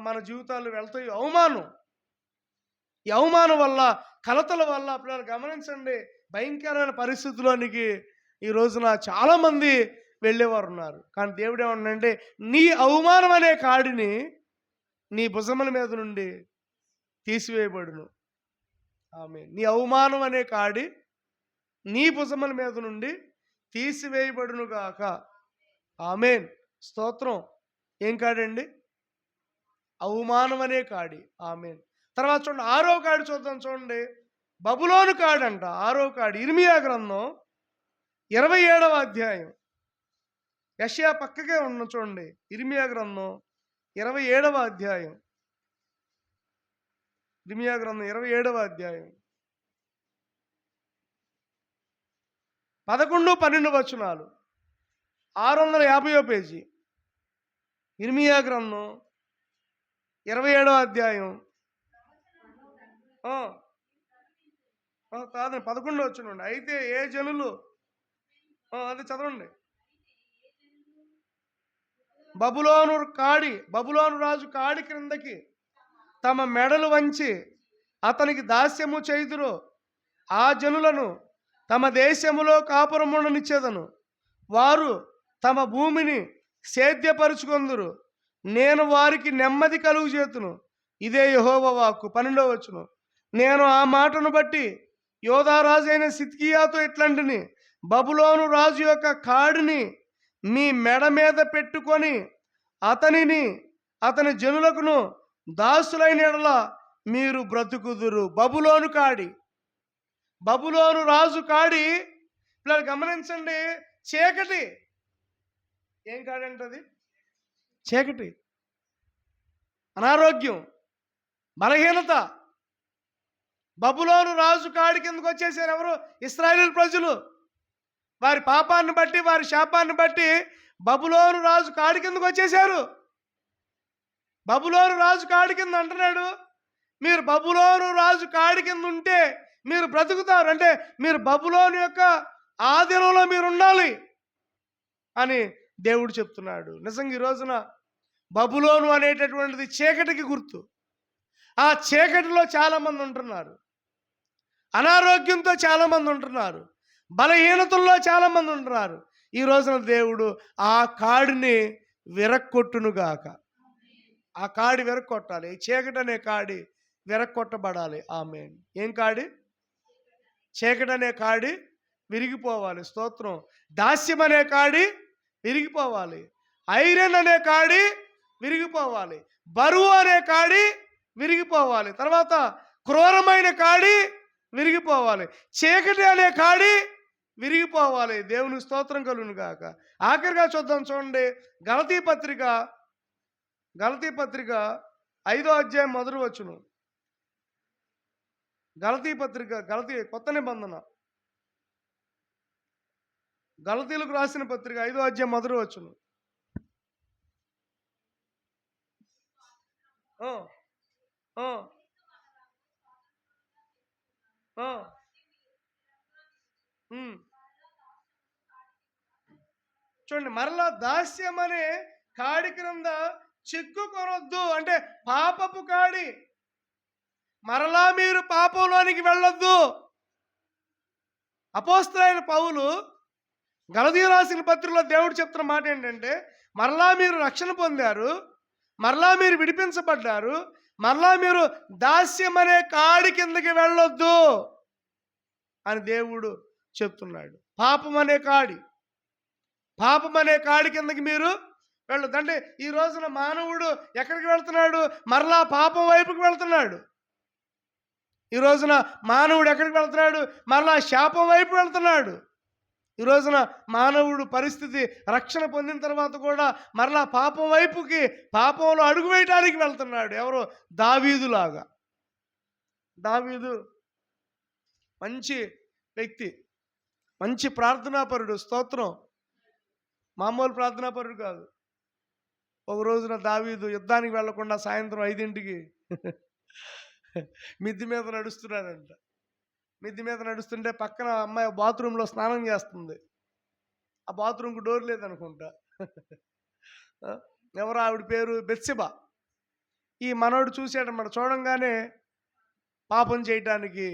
మన జీవితాలు వెళ్తాయి. అవమానం. ఈ అవమానం వల్ల, కలతల వల్ల పిల్లలు గమనించండి, భయంకరమైన పరిస్థితుల్లోనికి ఈ రోజున చాలామంది వెళ్ళేవారు ఉన్నారు. కానీ దేవుడు ఏమన్నాడంటే, నీ అవమానం అనే కాడిని నీ భుజముల మీద నుండి తీసివేయబడును. ఆమేన్. నీ అవమానం అనే కాడి నీ భుజముల మీద నుండి తీసివేయబడును గాక. ఆమేన్. స్తోత్రం. ఏం కాడండి? అవమానం అనే కాడి. ఆమేన్. తర్వాత చూడండి, 6వ కాడి చూద్దాం. చూడండి, బబులోను కాడంట. 6వ కాడి ఇర్మియా గ్రంథం 27వ అధ్యాయం. యెషయా పక్కకే ఉన్న చూడండి, ఇర్మియా గ్రంథం 27వ అధ్యాయం. ఇర్మియా గ్రంథం 27వ అధ్యాయం 11, 12 వచనాలు. 650వ పేజీ. ఇర్మియా గ్రంథం 27వ అధ్యాయం. కాదండి, 11 వచనం. అయితే ఏ జనులు, అది చదవండి. బబులోను రాజు కాడి క్రిందకి తమ మెడలు వంచి అతనికి దాస్యము చేయుదురో ఆ జనులను తమ దేశములో కాపురముండనిచ్చేదను. వారు తమ భూమిని సేద్యపరుచుకొందురు. నేను వారికి నెమ్మది కలుగు చేతును. ఇదే యెహోవా వాక్కు. 12వ వచనం. నేను ఆ మాటను బట్టి యోధారాజు అయిన సిద్కియాతో ఇట్లాంటిని, బబులోను రాజు యొక్క కాడిని మీ మెడ మీద పెట్టుకొని అతనిని అతని జనులకును దాసులైన ఎడల మీరు బ్రతుకుదురు. బబులోను కాడి, బబులోను రాజు కాడి. పిల్లలు గమనించండి, చీకటి. ఏం కాడంటది? చీకటి, అనారోగ్యం, బలహీనత. బబులోను రాజు కాడి కిందకు వచ్చేసారు ఎవరు? ఇశ్రాయేలు ప్రజలు. వారి పాపాన్ని బట్టి, వారి శాపాన్ని బట్టి బబులోను రాజు కాడి కిందకు వచ్చేసారు. బబులోను రాజు కాడి కింద అంటున్నాడు, మీరు బబులోను రాజు కాడి కింద ఉంటే మీరు బ్రతుకుతారు. అంటే మీరు బబులోను యొక్క ఆధీనంలో మీరు ఉండాలి అని దేవుడు చెప్తున్నాడు. నిజంగా ఈ రోజున బబులోను అనేటటువంటిది చీకటికి గుర్తు. ఆ చీకటిలో చాలామంది ఉంటున్నారు. అనారోగ్యంతో చాలామంది ఉంటున్నారు. బలహీనతల్లో చాలామంది ఉంటున్నారు. ఈ రోజున దేవుడు ఆ కాడిని విరక్కొట్టునుగాక. ఆ కాడి విరక్కొట్టాలి. ఈ చీకటి అనే కాడి విరక్కొట్టబడాలి. ఆమేన్. ఏం కాడి? చీకటి అనే కాడి విరిగిపోవాలి. స్తోత్రం. దాస్యం అనే కాడి విరిగిపోవాలి. ఐరన్ అనే కాడి విరిగిపోవాలి. బరువు అనే కాడి విరిగిపోవాలి. తర్వాత క్రూరమైన కాడి విరిగిపోవాలి. చీకటి అనే కాడి విరిగిపోవాలి. దేవుని స్తోత్రం కలుగును గాక. ఆఖరిగా చూద్దాం. చూడండి, గలతీ పత్రిక 5వ అధ్యాయం 1వ వచనం. గలతీ కొత్త నిబంధన, గలతీలకు రాసిన పత్రిక 5వ అధ్యాయం 1వ వచనం. చూడండి, మరలా దాస్యం అనే కాడి క్రింద చిక్కుకొనొద్దు అంటే పాపపు కాడి. మరలా మీరు పాపంలోనికి వెళ్ళొద్దు. అపోస్తలుడైన పౌలు గలతీయులకు రాసిన పత్రికలో దేవుడు చెప్తున్న మాట ఏంటంటే, మరలా మీరు రక్షణ పొందారు, మరలా మీరు విడిపించబడ్డారు, మరలా మీరు దాస్యం అనే కాడి కిందకి వెళ్ళొద్దు అని దేవుడు చెప్తున్నాడు. పాపం అనే కాడి కిందకి మీరు వెళ్ళొద్దు. అంటే ఈ రోజున మానవుడు ఎక్కడికి వెళ్తున్నాడు? మరలా పాపం వైపుకి వెళ్తున్నాడు. ఈ రోజున మానవుడు ఎక్కడికి వెళ్తున్నాడు? మరలా శాపం వైపు వెళ్తున్నాడు. ఈ రోజున మానవుడు పరిస్థితి రక్షణ పొందిన తర్వాత కూడా మరలా పాపం వైపుకి, పాపంలో అడుగు వేయడానికి వెళ్తున్నాడు. ఎవరో దావీదులాగా. దావీదు మంచి వ్యక్తి, మంచి ప్రార్థనాపరుడు. స్తోత్రం. మామూలు ప్రార్థనాపరుడు కాదు. ఒక రోజున దావీదు యుద్ధానికి వెళ్లకుండా సాయంత్రం 5ంటికి మిద్ది మీద నడుస్తున్నాడంట. మిద్ది మీద నడుస్తుంటే పక్కన అమ్మాయి బాత్రూంలో స్నానం చేస్తుంది. ఆ బాత్రూంకు డోర్ లేదనుకుంటా. ఎవరు ఆవిడ పేరు? బెత్షెబా. ఈ మనోడు చూశాడన్నమాట. చూడంగానే పాపం చేయటానికి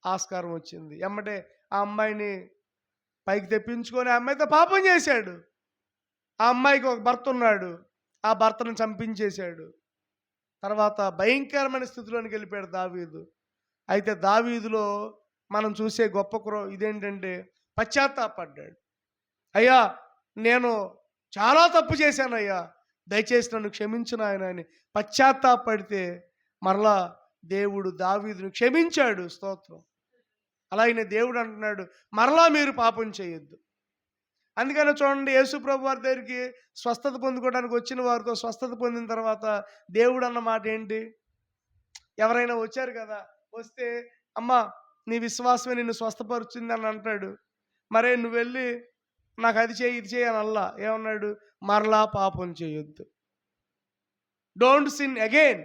ఆస్కారం వచ్చింది. ఎమ్మటే ఆ అమ్మాయిని పైకి తెప్పించుకొని ఆ అమ్మాయితో పాపం చేశాడు. ఆ అమ్మాయికి ఒక భర్త ఉన్నాడు. ఆ భర్తను చంపించేశాడు. తర్వాత భయంకరమైన స్థితిలోనికి వెళ్ళిపోయాడు దావీదు. అయితే దావీదులో మనం చూసే గొప్ప ఇదేంటంటే పశ్చాత్తాపడ్డాడు. అయ్యా, నేను చాలా తప్పు చేశానయ్యా, దయచేసి నన్ను క్షమించు నాయన అని పశ్చాత్తాపడితే మరలా దేవుడు దావీదును క్షమించాడు. స్తోత్రం. అలాగే దేవుడు అంటున్నాడు, మరలా మీరు పాపం చేయొద్దు. అందుకని చూడండి, యేసు ప్రభు వారి దగ్గరికి స్వస్థత పొందుకోవడానికి వచ్చిన వారితో స్వస్థత పొందిన తర్వాత దేవుడు అన్న మాట ఏంటి? ఎవరైనా వచ్చారు కదా, వస్తే అమ్మా నీ విశ్వాసమే నిన్ను స్వస్థపరుచుంది అని అంటాడు. మరే నువ్వు వెళ్ళి నాకు అది చేయి ఇది చేయి అని అల్లా ఏమన్నాడు? మరలా పాపం చేయొద్దు. Don't sin again.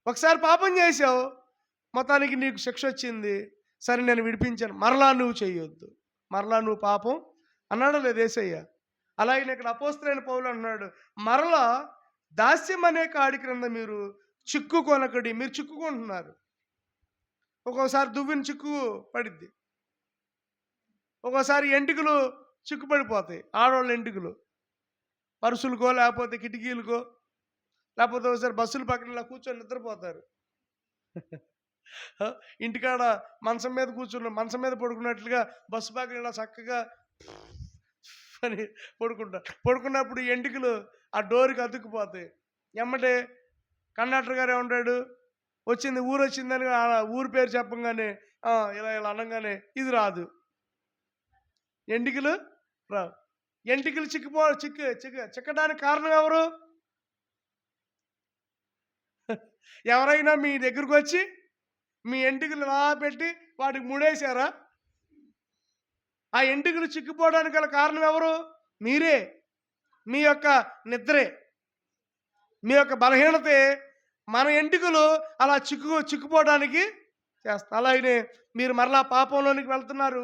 ఒకసారి పాపం చేసావు, మొత్తానికి నీకు శిక్ష వచ్చింది, సరే నేను విడిపించాను, మరలా నువ్వు చేయొద్దు, మరలా నువ్వు పాపం అన్నాడు లేదు యేసయ్య. అలాగే ఇక్కడ అపోస్తలుడైన పౌలు అన్నాడు, మరలా దాస్యం అనే కాడి క్రింద మీరు చిక్కుకొనకడి. మీరు చిక్కుకుంటున్నారు. ఒక్కోసారి దువ్విన చిక్కు పడిద్ది, ఒక్కోసారి ఎంటికలు చిక్కుపడిపోతాయి. ఆడవాళ్ళ ఎంటికలు పరుసులకో లేకపోతే కిటికీలకో, లేకపోతే ఒకసారి బస్సుల పక్కన ఇలా కూర్చొని నిద్రపోతారు. ఇంటికాడ మంచం మీద పడుకున్నట్లుగా బస్సు పక్కన ఇలా చక్కగా అని పడుకున్నప్పుడు ఎంటికలు ఆ డోర్కి అతుక్కుపోతాయి. ఎమ్మటే కండక్టర్ గారు ఏమంటాడు? వచ్చింది, ఊరు వచ్చిందని ఊరు పేరు చెప్పంగానే ఇలా అనగానే ఇది రాదు, ఎంటికలు రావు. ఎంటికలు చిక్కడానికి కారణం ఎవరు? ఎవరైనా మీ దగ్గరకు వచ్చి మీ ఎంటికలు లా పెట్టి వాటికి ముడేశారా? ఆ ఎంటికలు చిక్కిపోవడానికి గల కారణం ఎవరు? మీరే. మీ యొక్క నిద్రే, మీ యొక్క బలహీనతే మన ఎంటికలు అలా చిక్కుపోవడానికి చేస్తారు. అలాగే మీరు మరలా పాపంలోనికి వెళ్తున్నారు,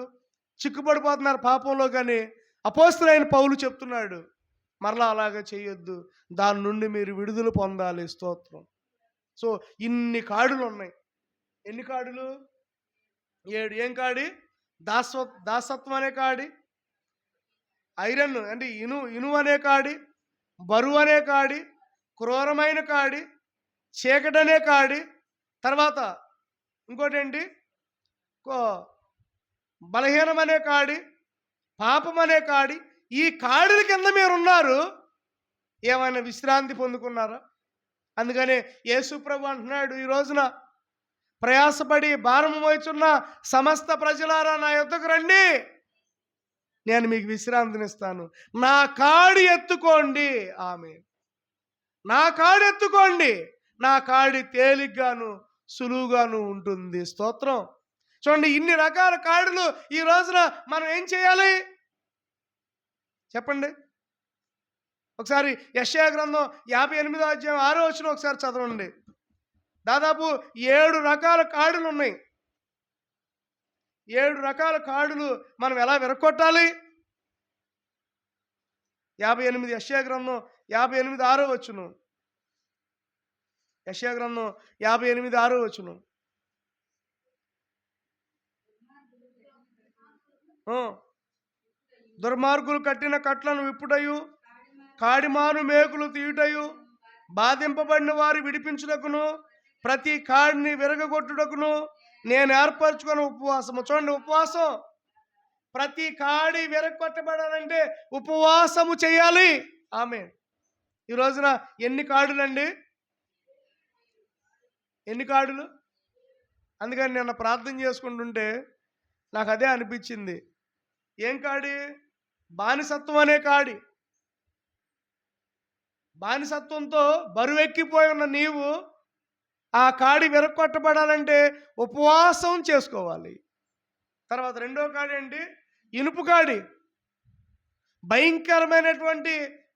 చిక్కుపడిపోతున్నారు పాపంలో. కానీ అపోస్తలుడైన పౌలు చెప్తున్నాడు, మరలా అలాగే చేయొద్దు, దాని నుండి మీరు విడుదల పొందాలి. స్తోత్రం. సో ఇన్ని కాడులు ఉన్నాయి. ఎన్ని కాడులు? 7. ఏం కాడి? దాసత్వం అనే కాడి, ఐరన్ అంటే ఇను అనే కాడి, బరువు అనే కాడి, క్రూరమైన కాడి, చీకటి అనే కాడి, తర్వాత ఇంకోటి ఏంటి? బలహీనం అనే కాడి, పాపం అనే కాడి. ఈ కాడిల కింద మీరున్నారు. ఏమైనా విశ్రాంతి పొందుకున్నారా? అందుకనే యేసు ప్రభు అంటున్నాడు, ఈ రోజున ప్రయాసపడి భారము మోయుచున్న సమస్త ప్రజలారా నా యొద్దకు రండి, నేను మీకు విశ్రాంతినిస్తాను. నా కాడి ఎత్తుకోండి. ఆమేన్. నా కాడి ఎత్తుకోండి, నా కాడి తేలిగ్గాను సులువుగాను ఉంటుంది. స్తోత్రం. చూడండి, ఇన్ని రకాల కాడులు ఈ రోజున మనం ఏం చేయాలి చెప్పండి? ఒకసారి యెషయా గ్రంథం 58వ అధ్యాయం 6వ వచనం ఒకసారి చదవండి. దాదాపు 7 రకాల కాడులు ఉన్నాయి. 7 రకాల కాడులు మనం ఎలా విరగొట్టాలి? 58 యెషయా గ్రంథం 58:6 యెషయా గ్రంథం 58:6 దుర్మార్గులు కట్టిన కట్లను విప్పుటయు కాడిమాను మేకులు తీయుటయు బాధింపబడిన వారి విడిపించుటకును ప్రతి కాడిని విరగొట్టుటకును నేను ఏర్పరచుకున్న ఉపవాసము. చూడండి, ఉపవాసం. ప్రతి కాడి విరగొట్టబడాలంటే ఉపవాసము చేయాలి. ఆమేన్. ఈ రోజున ఎన్ని కాడులండి? ఎన్ని కాడులు? అందుకని నిన్న ప్రార్థన చేసుకుంటుంటే నాకు అదే అనిపించింది. ఏం కాడి? బానిసత్వం అనే కాడి. బానిసత్వంతో బరువెక్కిపోయి ఉన్న నీవు ఆ కాడి విరగొట్టబడాలంటే ఉపవాసం చేసుకోవాలి. తర్వాత రెండో కాడి ఏంటి? ఇనుపు కాడి. భయంకరమైనటువంటి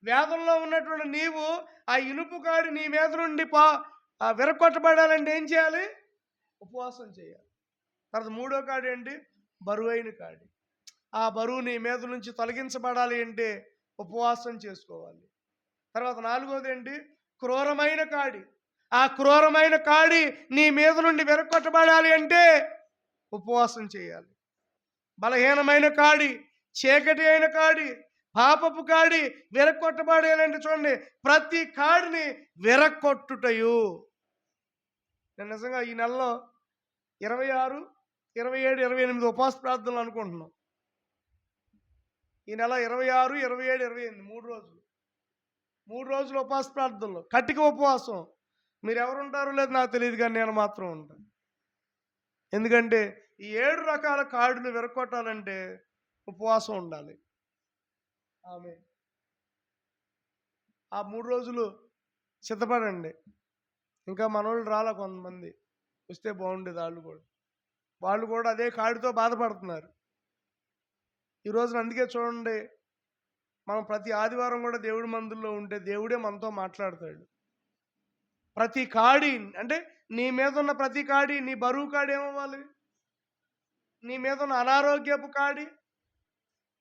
వేదంలో ఉన్నటువంటి నీవు ఆ ఇనుపు కాడి నీ మీద నుండి విరగొట్టబడాలంటే ఏం చేయాలి? ఉపవాసం చేయాలి. తర్వాత మూడో కాడి ఏంటి? బరువైన కాడి. ఆ బరువు నీ మీద నుంచి తొలగించబడాలి అంటే ఉపవాసం చేసుకోవాలి. తర్వాత నాలుగోది ఏంటి? క్రూరమైన కాడి. ఆ క్రూరమైన కాడి నీ మీద నుండి విరగొట్టబడాలి అంటే ఉపవాసం చేయాలి. బలహీనమైన కాడి, చీకటి అయిన కాడి, పాపపు కాడి విరగొట్టబడాలంటే చూడండి, ప్రతి కాడిని విరగొట్టుటయు. నేను నిజంగా ఈ నెలలో 26, 27, 28 ఉపవాస ప్రార్థనలు అనుకుంటున్నాం. ఈ నెల 26, 27, 28 3 రోజులు ఉపవాస ప్రార్థనలు, కటిక ఉపవాసం. మీరు ఎవరు ఉంటారో లేదు నాకు తెలియదు, కానీ నేను మాత్రం ఉంటాను. ఎందుకంటే ఈ 7 రకాల కాడులు విరగొట్టాలంటే ఉపవాసం ఉండాలి. ఆమె ఆ 3 రోజులు సిద్ధపడండి. ఇంకా మనోళ్ళు రాలా, కొంతమంది వస్తే బాగుండేది. వాళ్ళు కూడా అదే కాడితో బాధపడుతున్నారు ఈ రోజున. అందుకే చూడండి, మనం ప్రతి ఆదివారం కూడా దేవుడి మందిరంలో ఉంటే దేవుడే మనతో మాట్లాడతాడు. ప్రతి కాడి అంటే నీ మీద ఉన్న ప్రతి కాడి, నీ బరువు కాడి ఏమవ్వాలి? నీ మీద ఉన్న అనారోగ్యపు కాడి,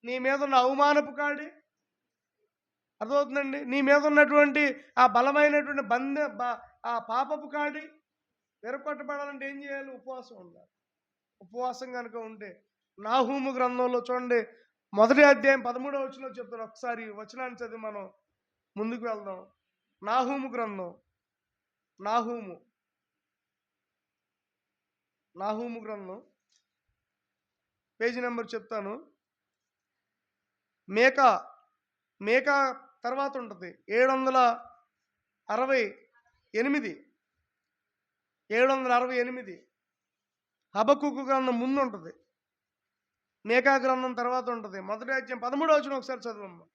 నీ మీద ఉన్న అవమానపు కాడి, అర్థమవుతుందండి? నీ మీద ఉన్నటువంటి ఆ బలమైనటువంటి ఆ పాపపు కాడి విరగొట్టబడాలంటే ఏం చేయాలి? ఉపవాసం ఉండాలి. ఉపవాసం కనుక ఉంటే నాహూము గ్రంథంలో చూడండి, 1వ అధ్యాయం 13వ వచనంలో చెప్తాను. ఒకసారి వచనాన్ని చదివి మనం ముందుకు వెళ్దాం. నాహూము గ్రంథం, నాహూము గ్రంథం పేజీ నెంబర్ చెప్తాను. మేకా తర్వాత ఉంటుంది 768. హబక్కూకు గ్రంథం ముందు ఉంటుంది, మేకా గ్రంథం తర్వాత ఉంటుంది. 1వ అధ్యాయం 13వ వచనం ఒకసారి చదవమ్మా.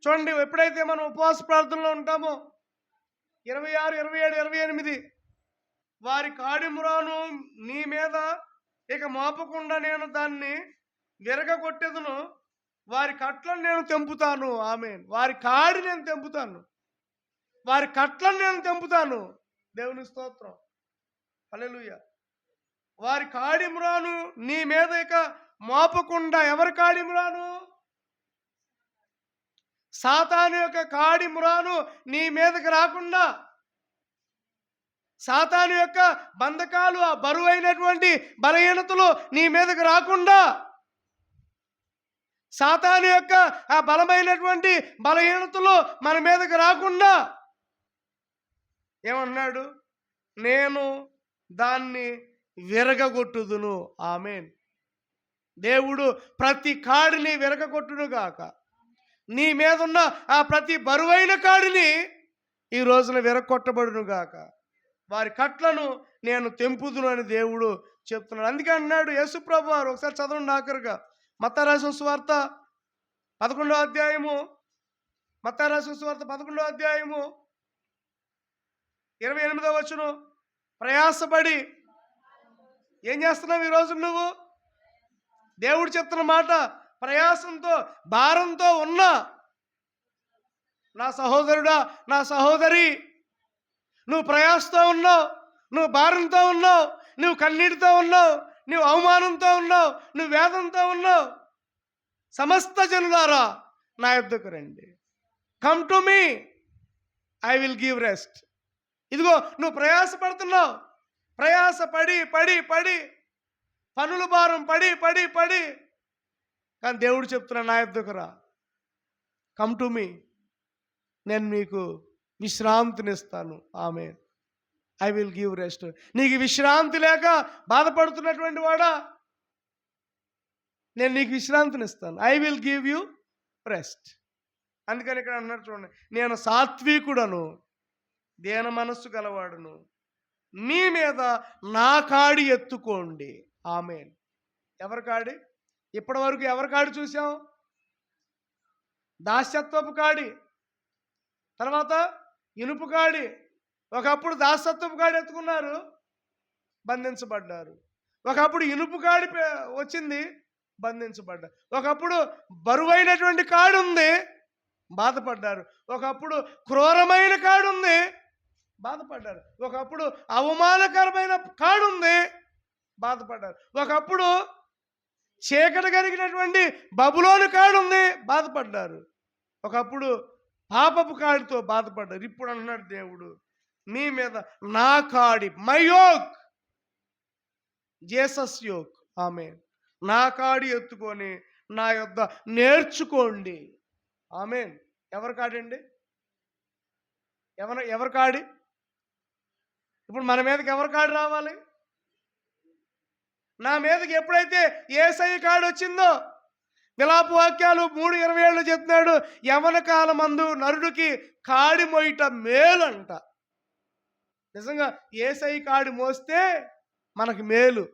చూడండి, ఎప్పుడైతే మనం ఉపవాస ప్రార్థనలో ఉంటామో 26, 27, 28 వారి కాడిమురాను నీ మీద ఇక మోపకుండా నేను దాన్ని విరగగొట్టెదను, వారి కట్లను నేను తెంపుతాను. ఆమేన్. వారి కాడి నేను తెంపుతాను, వారి కట్లను నేను తెంపుతాను. దేవుని స్తోత్రం, హల్లెలూయా. వారి కాడిమురాను నీ మీద ఇక మోపకుండా. ఎవరి కాడిమురాను? సాతాను యొక్క కాడిమురాను నీ మీదకి రాకుండా, సాతాను యొక్క బంధకాలు, ఆ బరువైనటువంటి బలహీనతలు నీ మీదకి రాకుండా, సాతాను యొక్క ఆ బలమైనటువంటి బలహీనతలు మన మీదకి రాకుండా ఏమన్నాడు? నేను దాన్ని విరగగొట్టుదును. ఆమేన్. దేవుడు ప్రతి కాడిని విరగగొట్టును గాక. నీ మీద ఉన్న ఆ ప్రతి బరువైన కాడిని ఈ రోజున విరగొట్టబడును గాక. వారి కట్లను నేను తెంపుదును అని దేవుడు చెప్తున్నాడు. అందుకే అన్నాడు యేసుప్రభు వారు. ఒకసారి చదవండి ఆఖరుగా, మత్తయి రాసిన సువార్త 11వ అధ్యాయము, మత్తయి రాసిన సువార్త 11వ అధ్యాయము 28వ వచనం. ప్రయాసపడి ఏం చేస్తున్నావు ఈరోజు నువ్వు? దేవుడు చెప్తున్న మాట, ప్రయాసంతో భారంతో ఉన్నా నా సహోదరుడా, నా సహోదరి, నువ్వు ప్రయాసతో ఉన్నావు, నువ్వు భారంతో ఉన్నావు, నువ్వు కన్నీటితో ఉన్నావు, నువ్వు అవమానంతో ఉన్నావు, నువ్వు వేదంతో ఉన్నావు. సమస్త జనులారా నా యొద్దకు రండి. Come to me, I will give rest. ఇదిగో నువ్వు ప్రయాసపడుతున్నావు, ప్రయాస పడి పడి పడి, పనుల భారం పడి పడి పడి, కానీ దేవుడు చెప్తున్నా నా యొద్దకు రా. కమ్ టు మీ, నేను మీకు విశ్రాంతినిస్తాను. Amen. I will give rest. నీకు విశ్రాంతి లేక బాధపడుతున్నటువంటి వాడా, నేను నీకు విశ్రాంతినిస్తాను. I will give you rest. అందుకని ఇక్కడ అన్నారు చూడండి, నేను సాత్వికుడను, దీన మనస్సు గలవాడును, మీ మీద నా కాడి ఎత్తుకోండి. ఆమేన్. ఎవరి కాడి? ఇప్పటి వరకు ఎవరి కాడి చూసాం? దాస్యత్వపు కాడి, తర్వాత ఇనుపు కాడి. ఒకప్పుడు దాసత్వపు కాడి ఎత్తుకున్నారు, బంధించబడ్డారు. ఒకప్పుడు ఇనుపు కాడి వచ్చింది, బంధించబడ్డారు. ఒకప్పుడు బరువైనటువంటి కాడి ఉంది, బాధపడ్డారు. ఒకప్పుడు క్రూరమైన కాడి ఉంది, బాధపడ్డారు. ఒకప్పుడు అవమానకరమైన కాడి ఉంది, బాధపడ్డారు. ఒకప్పుడు చీకటి కలిగినటువంటి బబులోను కాడి ఉంది, బాధపడ్డారు. ఒకప్పుడు పాపపు కాడితో బాధపడ్డారు. ఇప్పుడు అన్నాడు దేవుడు, మీ మీద నా కాడి, మై యోక్, జీసస్ యోక్. ఆమేన్. నా కాడి ఎత్తుకొని నా యొద్ద నేర్చుకోండి. ఆమేన్. ఎవరి కాడండి? ఎవరి కాడి? ఇప్పుడు మన మీదకి ఎవరి కాడి రావాలి? నా మీదకి ఎప్పుడైతే యేసయ్య కాడి వచ్చిందో, విలాపు వాక్యాలు 3:27 చెప్తున్నాడు, యవన కాలమందు నరుడికి కాడి మోయిట మేలంట. నిజంగా యేసయ్య కాడి మోస్తే మనకి మేలు.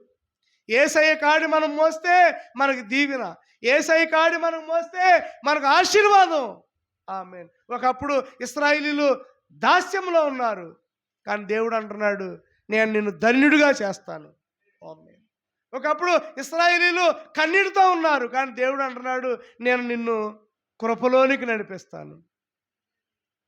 యేసయ్య కాడి మనం మోస్తే మనకి దీవెన. యేసయ్య కాడి మనం మోస్తే మనకు ఆశీర్వాదం. ఆమేన్. ఒకప్పుడు ఇశ్రాయేలీయులు దాస్యంలో ఉన్నారు, కానీ దేవుడు అంటున్నాడు, నేను నిన్ను ధన్యుడిగా చేస్తాను. ఆమేన్. ఒకప్పుడు ఇశ్రాయేలీయులు కన్నీటితో ఉన్నారు, కానీ దేవుడు అంటున్నాడు, నేను నిన్ను కృపలోనికి నడిపిస్తాను.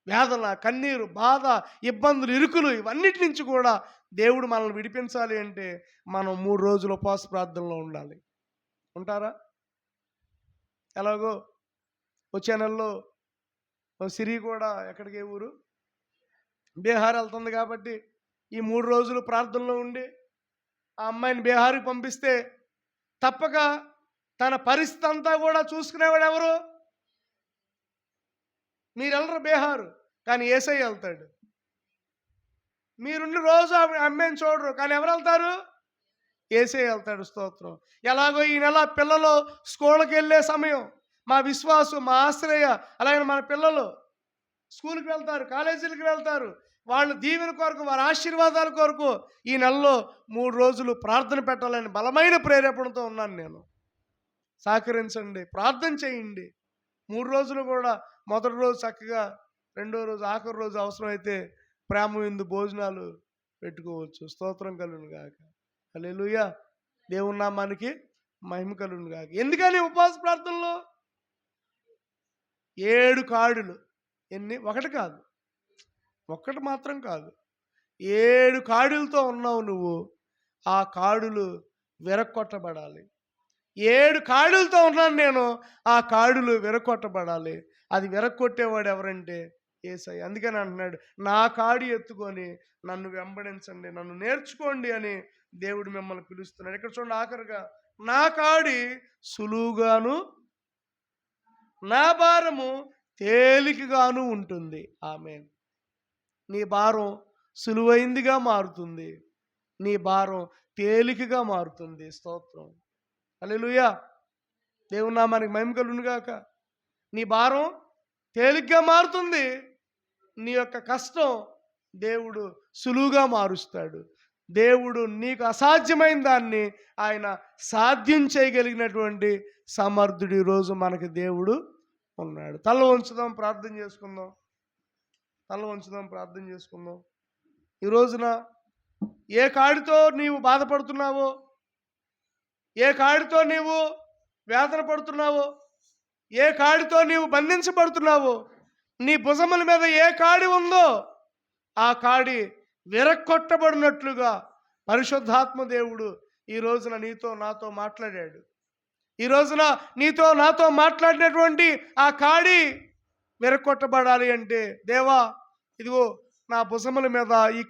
వేదన, కన్నీరు, బాధ, ఇబ్బందులు, ఇరుకులు, ఇవన్నిటి నుంచి కూడా దేవుడు మనల్ని విడిపించాలి అంటే మనం 3 రోజులు ఉపవాస ప్రార్థనలో ఉండాలి. ఉంటారా? ఎలాగో వచ్చే నెలలో సిరి కూడా ఎక్కడికి ఊరు బీహార్ వెళ్తుంది కాబట్టి ఈ 3 రోజులు ప్రార్థనలో ఉండి ఆ అమ్మాయిని బీహార్కి పంపిస్తే తప్పక తన పరిస్థితి అంతా కూడా చూసుకునేవాడు ఎవరు? మీరు వెళ్ళరు బీహారు, కానీ యేసయ్య వెళ్తాడు. మీరుండి రోజు అమ్మాయిని చూడరు, కానీ ఎవరు వెళ్తారు? యేసయ్య వెళ్తాడు. స్తోత్రం. ఎలాగో ఈ నెల పిల్లలు స్కూల్కి వెళ్ళే సమయం, మా విశ్వాసం, మా ఆశ్రయ, అలాగే మన పిల్లలు స్కూల్కి వెళ్తారు, కాలేజీలకు వెళ్తారు. వాళ్ళ దీవెన కొరకు, వారి ఆశీర్వాదాల కొరకు ఈ నెలలో 3 రోజులు ప్రార్థన పెట్టాలని బలమైన ప్రేరేపణతో ఉన్నాను నేను. సహకరించండి, ప్రార్థన చేయండి. 3 రోజులు కూడా మొదటి రోజు చక్కగా, రెండో రోజు, ఆఖరి రోజు అవసరమైతే ప్రేమ విందు భోజనాలు పెట్టుకోవచ్చు. స్తోత్రం కలుగును గాక. హల్లెలూయా. దేవుని నామానికి మహిమ కలుగును గాక. ఎందుకని ఉపవాస ప్రార్థనలో 7 కాడులు. ఎన్ని? ఒకటి కాదు, ఒక్కటి మాత్రం కాదు, 7 కాడులతో ఉన్నావు నువ్వు. ఆ కాడులు విరక్కొట్టబడాలి. 7 కాడులతో ఉన్నాను నేను, ఆ కాడులు విరక్కొట్టబడాలి. అది విరక్కొట్టేవాడు ఎవరంటే యేసయ్య. అందుకని అంటున్నాడు, నా కాడి ఎత్తుకొని నన్ను వెంబడించండి, నన్ను నేర్చుకోండి అని దేవుడు మిమ్మల్ని పిలుస్తున్నాడు. ఇక్కడ చూడండి, ఆఖరిగా, నా కాడి సులువుగాను నా భారము తేలికగాను ఉంటుంది. ఆమేన్. నీ భారం సులువైందిగా మారుతుంది, నీ భారం తేలికగా మారుతుంది. స్తోత్రం. హల్లెలూయా. దేవుని నామానికి మహిమ కలుగును గాక. నీ భారం తేలిగ్గా మారుతుంది, నీ యొక్క కష్టం దేవుడు సులువుగా మారుస్తాడు. దేవుడు నీకు అసాధ్యమైన దాన్ని ఆయన సాధ్యం చేయగలిగినటువంటి సమర్థుడి రోజు మనకి దేవుడు ఉన్నాడు. తల వంచుదాం, ప్రార్థన చేసుకుందాం. తల వంచుదాం, ప్రార్థన చేసుకుందాం. ఈ రోజున ఏ కాడితో నీవు బాధపడుతున్నావో, ఏ కాడితో నీవు వేదన పడుతున్నావో, ఏ కాడితో నీవు బంధించబడుతున్నావో, నీ భుజముల మీద ఏ కాడి ఉందో ఆ కాడి విరక్కొట్టబడినట్లుగా పరిశుద్ధాత్మ దేవుడు ఈ రోజున నీతో నాతో మాట్లాడాడు. ఈ రోజున నీతో నాతో మాట్లాడినటువంటి ఆ కాడి విరక్కొట్టబడాలి అంటే, దేవా ఇదిగో నా భుజముల మీద ఈ